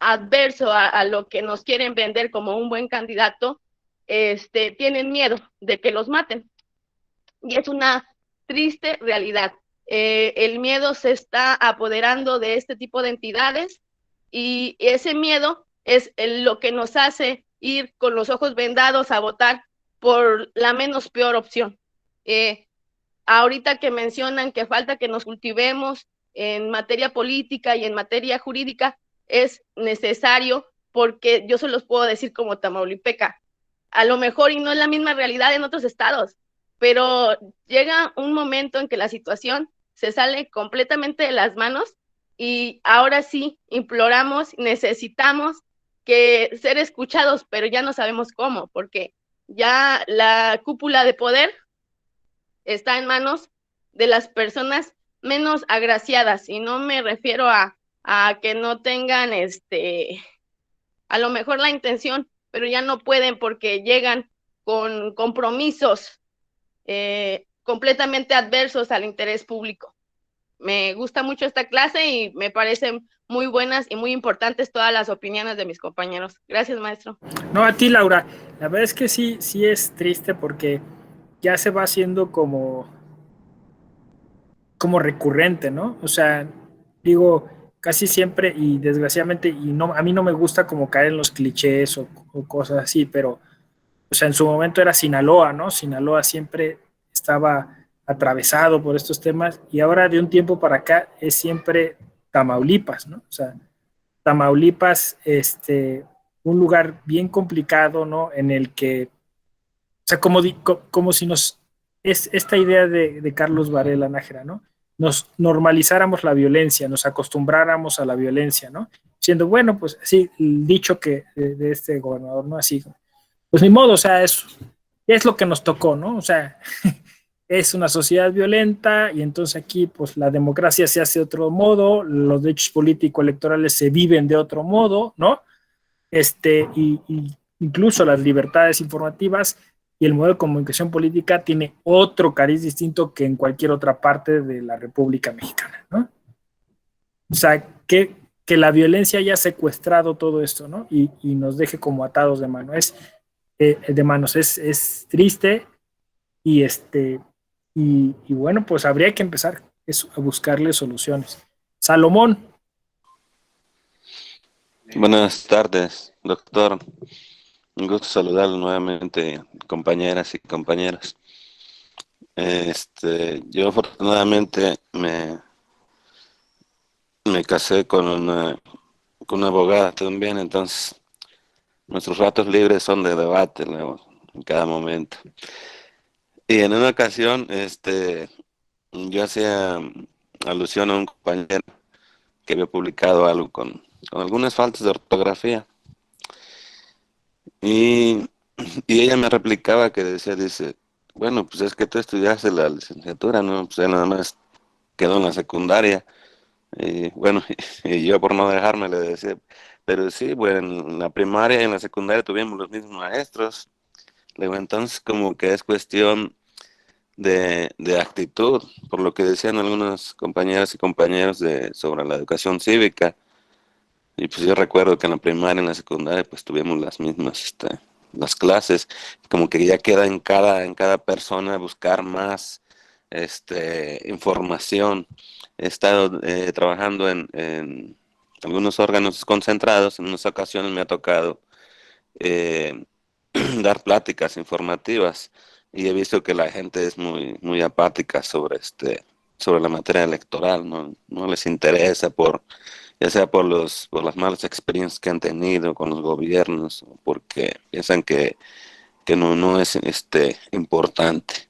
adverso a lo que nos quieren vender como un buen candidato, tienen miedo de que los maten. Y es una triste realidad. El miedo se está apoderando de este tipo de entidades y ese miedo es lo que nos hace ir con los ojos vendados a votar por la menos peor opción. Ahorita que mencionan que falta que nos cultivemos en materia política y en materia jurídica, es necesario, porque yo se los puedo decir como tamaulipeca, a lo mejor y no es la misma realidad en otros estados, pero llega un momento en que la situación se sale completamente de las manos y ahora sí imploramos, necesitamos que ser escuchados, pero ya no sabemos cómo, porque ya la cúpula de poder está en manos de las personas menos agraciadas, y no me refiero a que no tengan a lo mejor la intención, pero ya no pueden porque llegan con compromisos completamente adversos al interés público. Me gusta mucho esta clase y me parecen muy buenas y muy importantes todas las opiniones de mis compañeros. Gracias, maestro. No, a ti, Laura. La verdad es que sí es triste porque ya se va haciendo como recurrente, ¿no? O sea, digo, casi siempre y desgraciadamente, y no, a mí no me gusta como caer en los clichés o cosas así, pero, o sea, en su momento era Sinaloa, ¿no? Sinaloa siempre estaba atravesado por estos temas y ahora de un tiempo para acá es siempre Tamaulipas, ¿no? O sea, Tamaulipas, un lugar bien complicado, ¿no? En el que, o sea, como si es esta idea de Carlos Varela Nájera, ¿no? Nos normalizáramos la violencia, nos acostumbráramos a la violencia, ¿no? Siendo, bueno, pues sí, el dicho que de este gobernador, ¿no? Así, pues ni modo, o sea, es lo que nos tocó, ¿no? O sea, es una sociedad violenta y entonces aquí, pues la democracia se hace de otro modo, los derechos político-electorales se viven de otro modo, ¿no? Y incluso las libertades informativas y el modelo de comunicación política tiene otro cariz distinto que en cualquier otra parte de la República Mexicana, ¿no? O sea, que la violencia haya secuestrado todo esto, ¿no? Y nos deje como atados de mano. Es triste y y bueno, pues habría que empezar a buscarle soluciones. Salomón. Buenas tardes, doctor. Un gusto saludarlo nuevamente, compañeras y compañeros. Yo afortunadamente me casé con una abogada también, entonces nuestros ratos libres son de debate luego, en cada momento. Y en una ocasión, yo hacía alusión a un compañero que había publicado algo con algunas faltas de ortografía. Y ella me replicaba que dice, bueno, pues es que tú estudiaste la licenciatura, ¿no? Pues él nada más quedó en la secundaria. Y bueno, y yo por no dejarme le decía, pero sí, bueno, en la primaria y en la secundaria tuvimos los mismos maestros. Le digo, entonces como que es cuestión de actitud, por lo que decían algunos compañeras y compañeros sobre la educación cívica. Y pues yo recuerdo que en la primaria y en la secundaria pues tuvimos las mismas las clases, como que ya queda en cada persona buscar más información. He estado trabajando en algunos órganos concentrados, en unas ocasiones me ha tocado dar pláticas informativas y he visto que la gente es muy, muy apática sobre la materia electoral, no les interesa ya sea por las malas experiencias que han tenido con los gobiernos, o porque piensan que no es importante.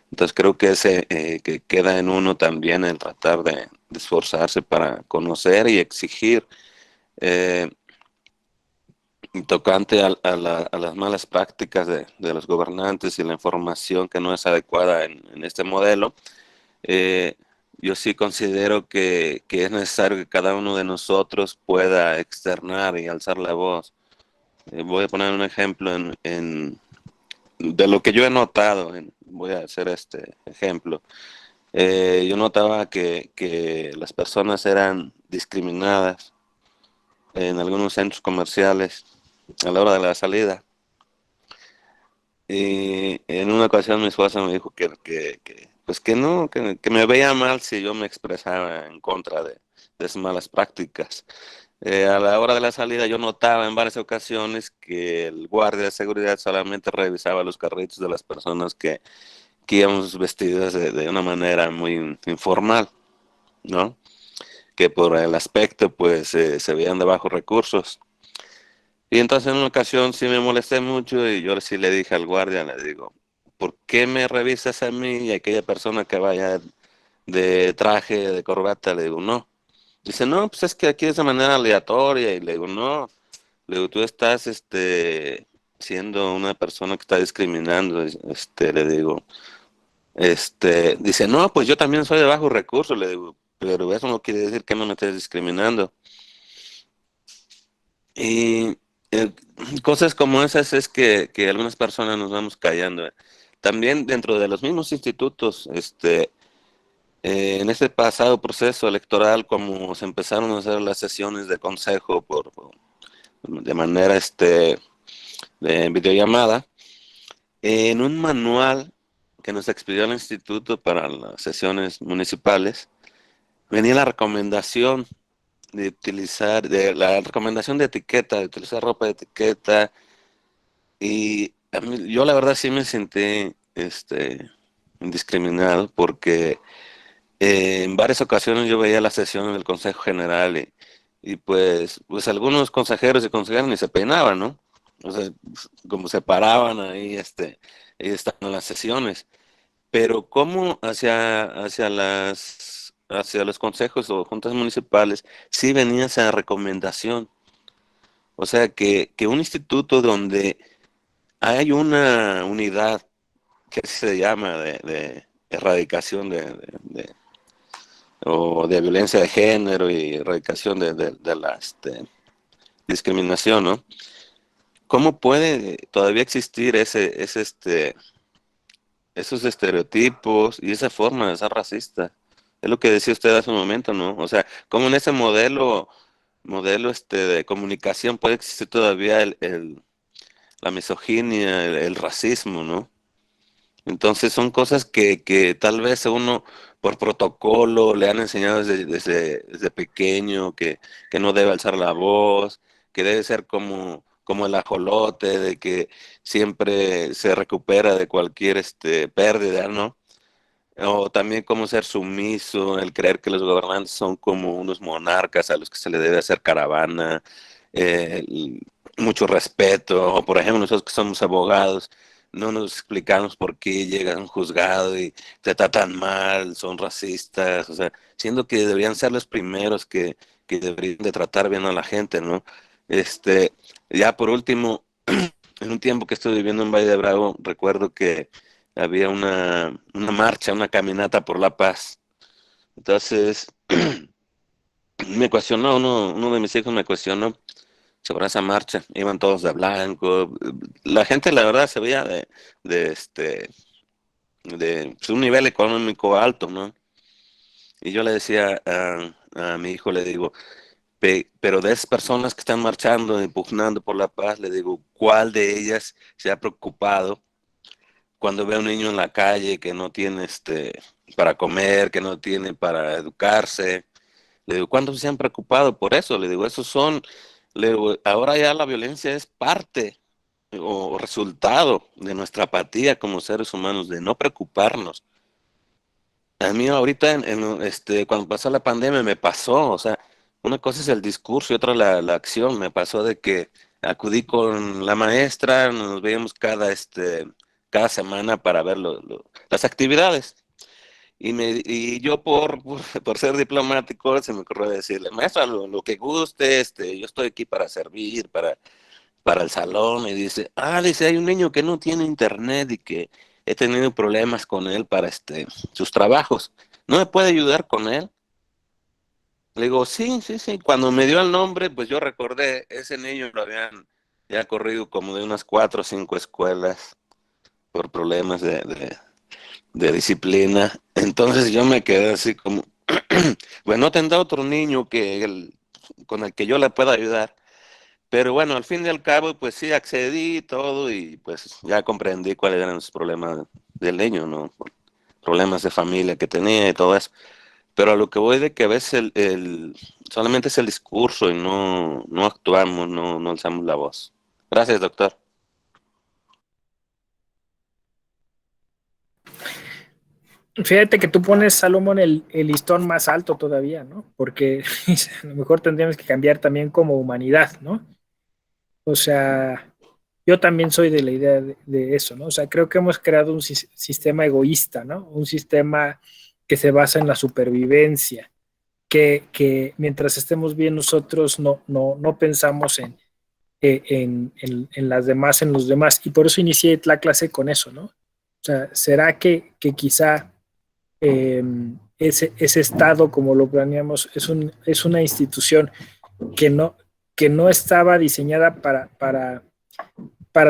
Entonces creo que que queda en uno también el tratar de esforzarse para conocer y exigir tocante a las malas prácticas de los gobernantes y la información que no es adecuada en este modelo, yo sí considero que es necesario que cada uno de nosotros pueda externar y alzar la voz. Voy a poner un ejemplo de lo que yo he notado. Voy a hacer este ejemplo. Yo notaba que las personas eran discriminadas en algunos centros comerciales a la hora de la salida. Y en una ocasión mi esposa me dijo pues que no, que me veía mal si yo me expresaba en contra de esas malas prácticas. A la hora de la salida yo notaba en varias ocasiones que el guardia de seguridad solamente revisaba los carritos de las personas que íbamos vestidas de una manera muy informal, ¿no? Que por el aspecto pues se veían de bajos recursos. Y entonces en una ocasión sí me molesté mucho y yo sí le dije al guardia, le digo, ¿por qué me revisas a mí y a aquella persona que vaya de traje, de corbata? Le digo, no. Dice, no, pues es que aquí es de manera aleatoria. Y le digo, no. Le digo, tú estás siendo una persona que está discriminando. Le digo, dice, no, pues yo también soy de bajos recursos. Le digo, pero eso no quiere decir que no me estés discriminando. Y cosas como esas es que algunas personas nos vamos callando. También dentro de los mismos institutos, en este pasado proceso electoral, como se empezaron a hacer las sesiones de consejo de manera de videollamada, en un manual que nos expidió el instituto para las sesiones municipales, venía la recomendación la recomendación de etiqueta, de utilizar ropa de etiqueta, y yo la verdad sí me sentí indiscriminado porque en varias ocasiones yo veía las sesiones del Consejo General y pues algunos consejeros y consejeras ni se peinaban, ¿no? O sea, como se paraban ahí, ellos estaban en las sesiones, pero ¿cómo hacia los consejos o juntas municipales sí venía esa recomendación? O sea, que un instituto donde hay una unidad que se llama de erradicación o de violencia de género y erradicación de la discriminación, ¿no? ¿Cómo puede todavía existir esos estereotipos y esa forma de ser racista? Es lo que decía usted hace un momento, ¿no? O sea, ¿cómo en ese modelo de comunicación puede existir todavía la misoginia, el racismo, ¿no? Entonces son cosas que tal vez uno por protocolo le han enseñado desde pequeño, que no debe alzar la voz, que debe ser como el ajolote, de que siempre se recupera de cualquier pérdida, ¿no? O también como ser sumiso, el creer que los gobernantes son como unos monarcas a los que se le debe hacer caravana, y mucho respeto. O por ejemplo, nosotros que somos abogados, no nos explicamos por qué llegan a un juzgado y te tratan mal, son racistas, o sea, siendo que deberían ser los primeros que deberían de tratar bien a la gente, ¿no? Ya por último, en un tiempo que estuve viviendo en Valle de Bravo, recuerdo que había una marcha, una caminata por la paz. Entonces, me cuestionó, uno de mis hijos me cuestionó sobre esa marcha. Iban todos de blanco. La gente, la verdad, se veía de un nivel económico alto, ¿no? Y yo le decía a mi hijo, le digo, pero de esas personas que están marchando, impugnando por la paz, le digo, ¿cuál de ellas se ha preocupado cuando ve a un niño en la calle que no tiene para comer, que no tiene para educarse? Le digo, ¿cuántos se han preocupado por eso? Le digo, le digo, ahora ya la violencia es parte o resultado de nuestra apatía como seres humanos, de no preocuparnos. A mí ahorita, cuando pasó la pandemia, me pasó, o sea, una cosa es el discurso y otra la acción. Me pasó de que acudí con la maestra, nos veíamos cada semana para ver las actividades. Y yo por ser diplomático se me ocurrió decirle, maestra, lo que guste, yo estoy aquí para servir, para el salón y dice, dice, hay un niño que no tiene internet y que he tenido problemas con él para sus trabajos. ¿No me puede ayudar con él? Le digo, sí. Cuando me dio el nombre, pues yo recordé, ese niño lo habían ya corrido como de unas 4 o 5 escuelas por problemas de disciplina. Entonces yo me quedé así como, bueno, no tendrá otro niño con el que yo le pueda ayudar. Pero bueno, al fin y al cabo, pues sí, accedí y todo y pues ya comprendí cuáles eran los problemas del niño, ¿no? Problemas de familia que tenía y todo eso. Pero a lo que voy de que a veces solamente es el discurso y no actuamos, no alzamos la voz. Gracias, doctor. Fíjate que tú pones, Salomón, el listón más alto todavía, ¿no? Porque a lo mejor tendríamos que cambiar también como humanidad, ¿no? O sea, yo también soy de la idea de eso, ¿no? O sea, creo que hemos creado un sistema egoísta, ¿no? Un sistema que se basa en la supervivencia, que mientras estemos bien nosotros no pensamos en las demás, en los demás. Y por eso inicié la clase con eso, ¿no? O sea, ¿será que quizá ese estado, como lo planeamos, es una institución que no estaba diseñada para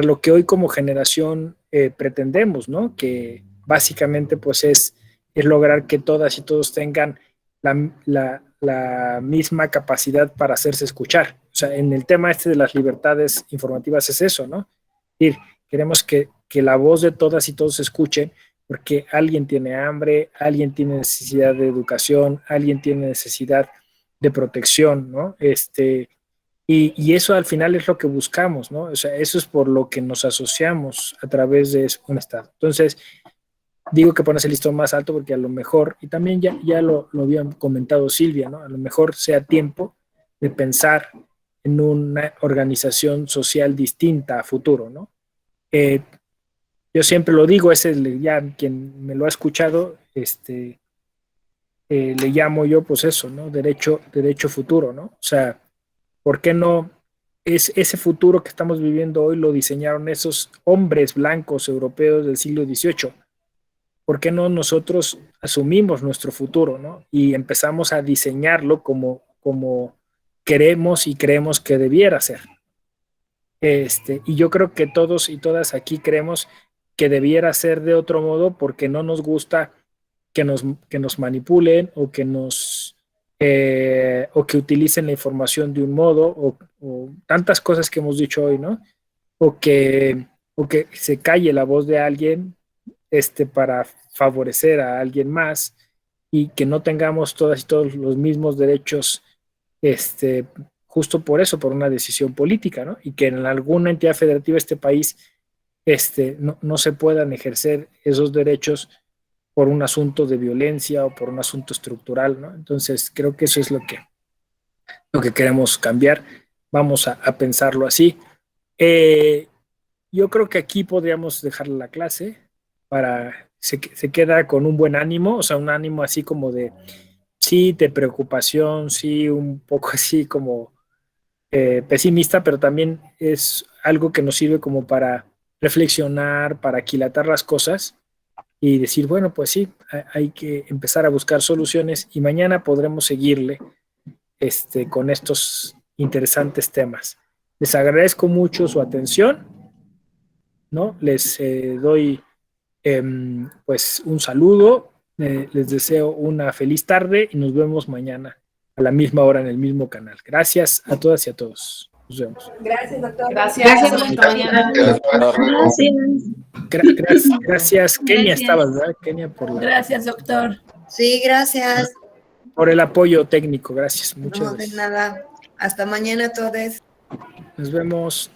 lo que hoy como generación pretendemos, ¿no? Que básicamente pues es lograr que todas y todos tengan la misma capacidad para hacerse escuchar. O sea, en el tema de las libertades informativas es eso, ¿no? Es decir, queremos que la voz de todas y todos se escuchen porque alguien tiene hambre, alguien tiene necesidad de educación, alguien tiene necesidad de protección, ¿no? Y eso al final es lo que buscamos, ¿no? O sea, eso es por lo que nos asociamos a través de un Estado. Entonces, digo que pones el listón más alto porque a lo mejor, y también ya lo había comentado Silvia, ¿no? A lo mejor sea tiempo de pensar en una organización social distinta a futuro, ¿no? Yo siempre lo digo, ya quien me lo ha escuchado, le llamo yo, pues eso, ¿no? Derecho futuro, ¿no? O sea, ¿por qué no ese futuro que estamos viviendo hoy lo diseñaron esos hombres blancos europeos del siglo XVIII? ¿Por qué no nosotros asumimos nuestro futuro, ¿no? Y empezamos a diseñarlo como queremos y creemos que debiera ser. Y yo creo que todos y todas aquí creemos que debiera ser de otro modo porque no nos gusta que nos manipulen o que utilicen la información de un modo o tantas cosas que hemos dicho hoy, ¿no? O que se calle la voz de alguien para favorecer a alguien más y que no tengamos todas y todos los mismos derechos justo por eso, por una decisión política, ¿no? Y que en alguna entidad federativa de este país no se puedan ejercer esos derechos por un asunto de violencia o por un asunto estructural, ¿no? Entonces, creo que eso es lo que queremos cambiar. Vamos a pensarlo así. Yo creo que aquí podríamos dejar la clase se queda con un buen ánimo, o sea, un ánimo así como de preocupación, sí, un poco así como pesimista, pero también es algo que nos sirve como para reflexionar, para aquilatar las cosas y decir, bueno, pues sí, hay que empezar a buscar soluciones y mañana podremos seguirle con estos interesantes temas. Les agradezco mucho su atención, ¿no? Les doy pues un saludo, les deseo una feliz tarde y nos vemos mañana a la misma hora en el mismo canal. Gracias a todas y a todos. Nos vemos. Gracias, doctor. Gracias. Hasta mañana. Gracias. Kenia estaba, ¿verdad? Kenia Gracias, doctor. Sí, gracias. Por el apoyo técnico. Gracias. Muchas No, de gracias. nada. Hasta mañana, todos. Nos vemos.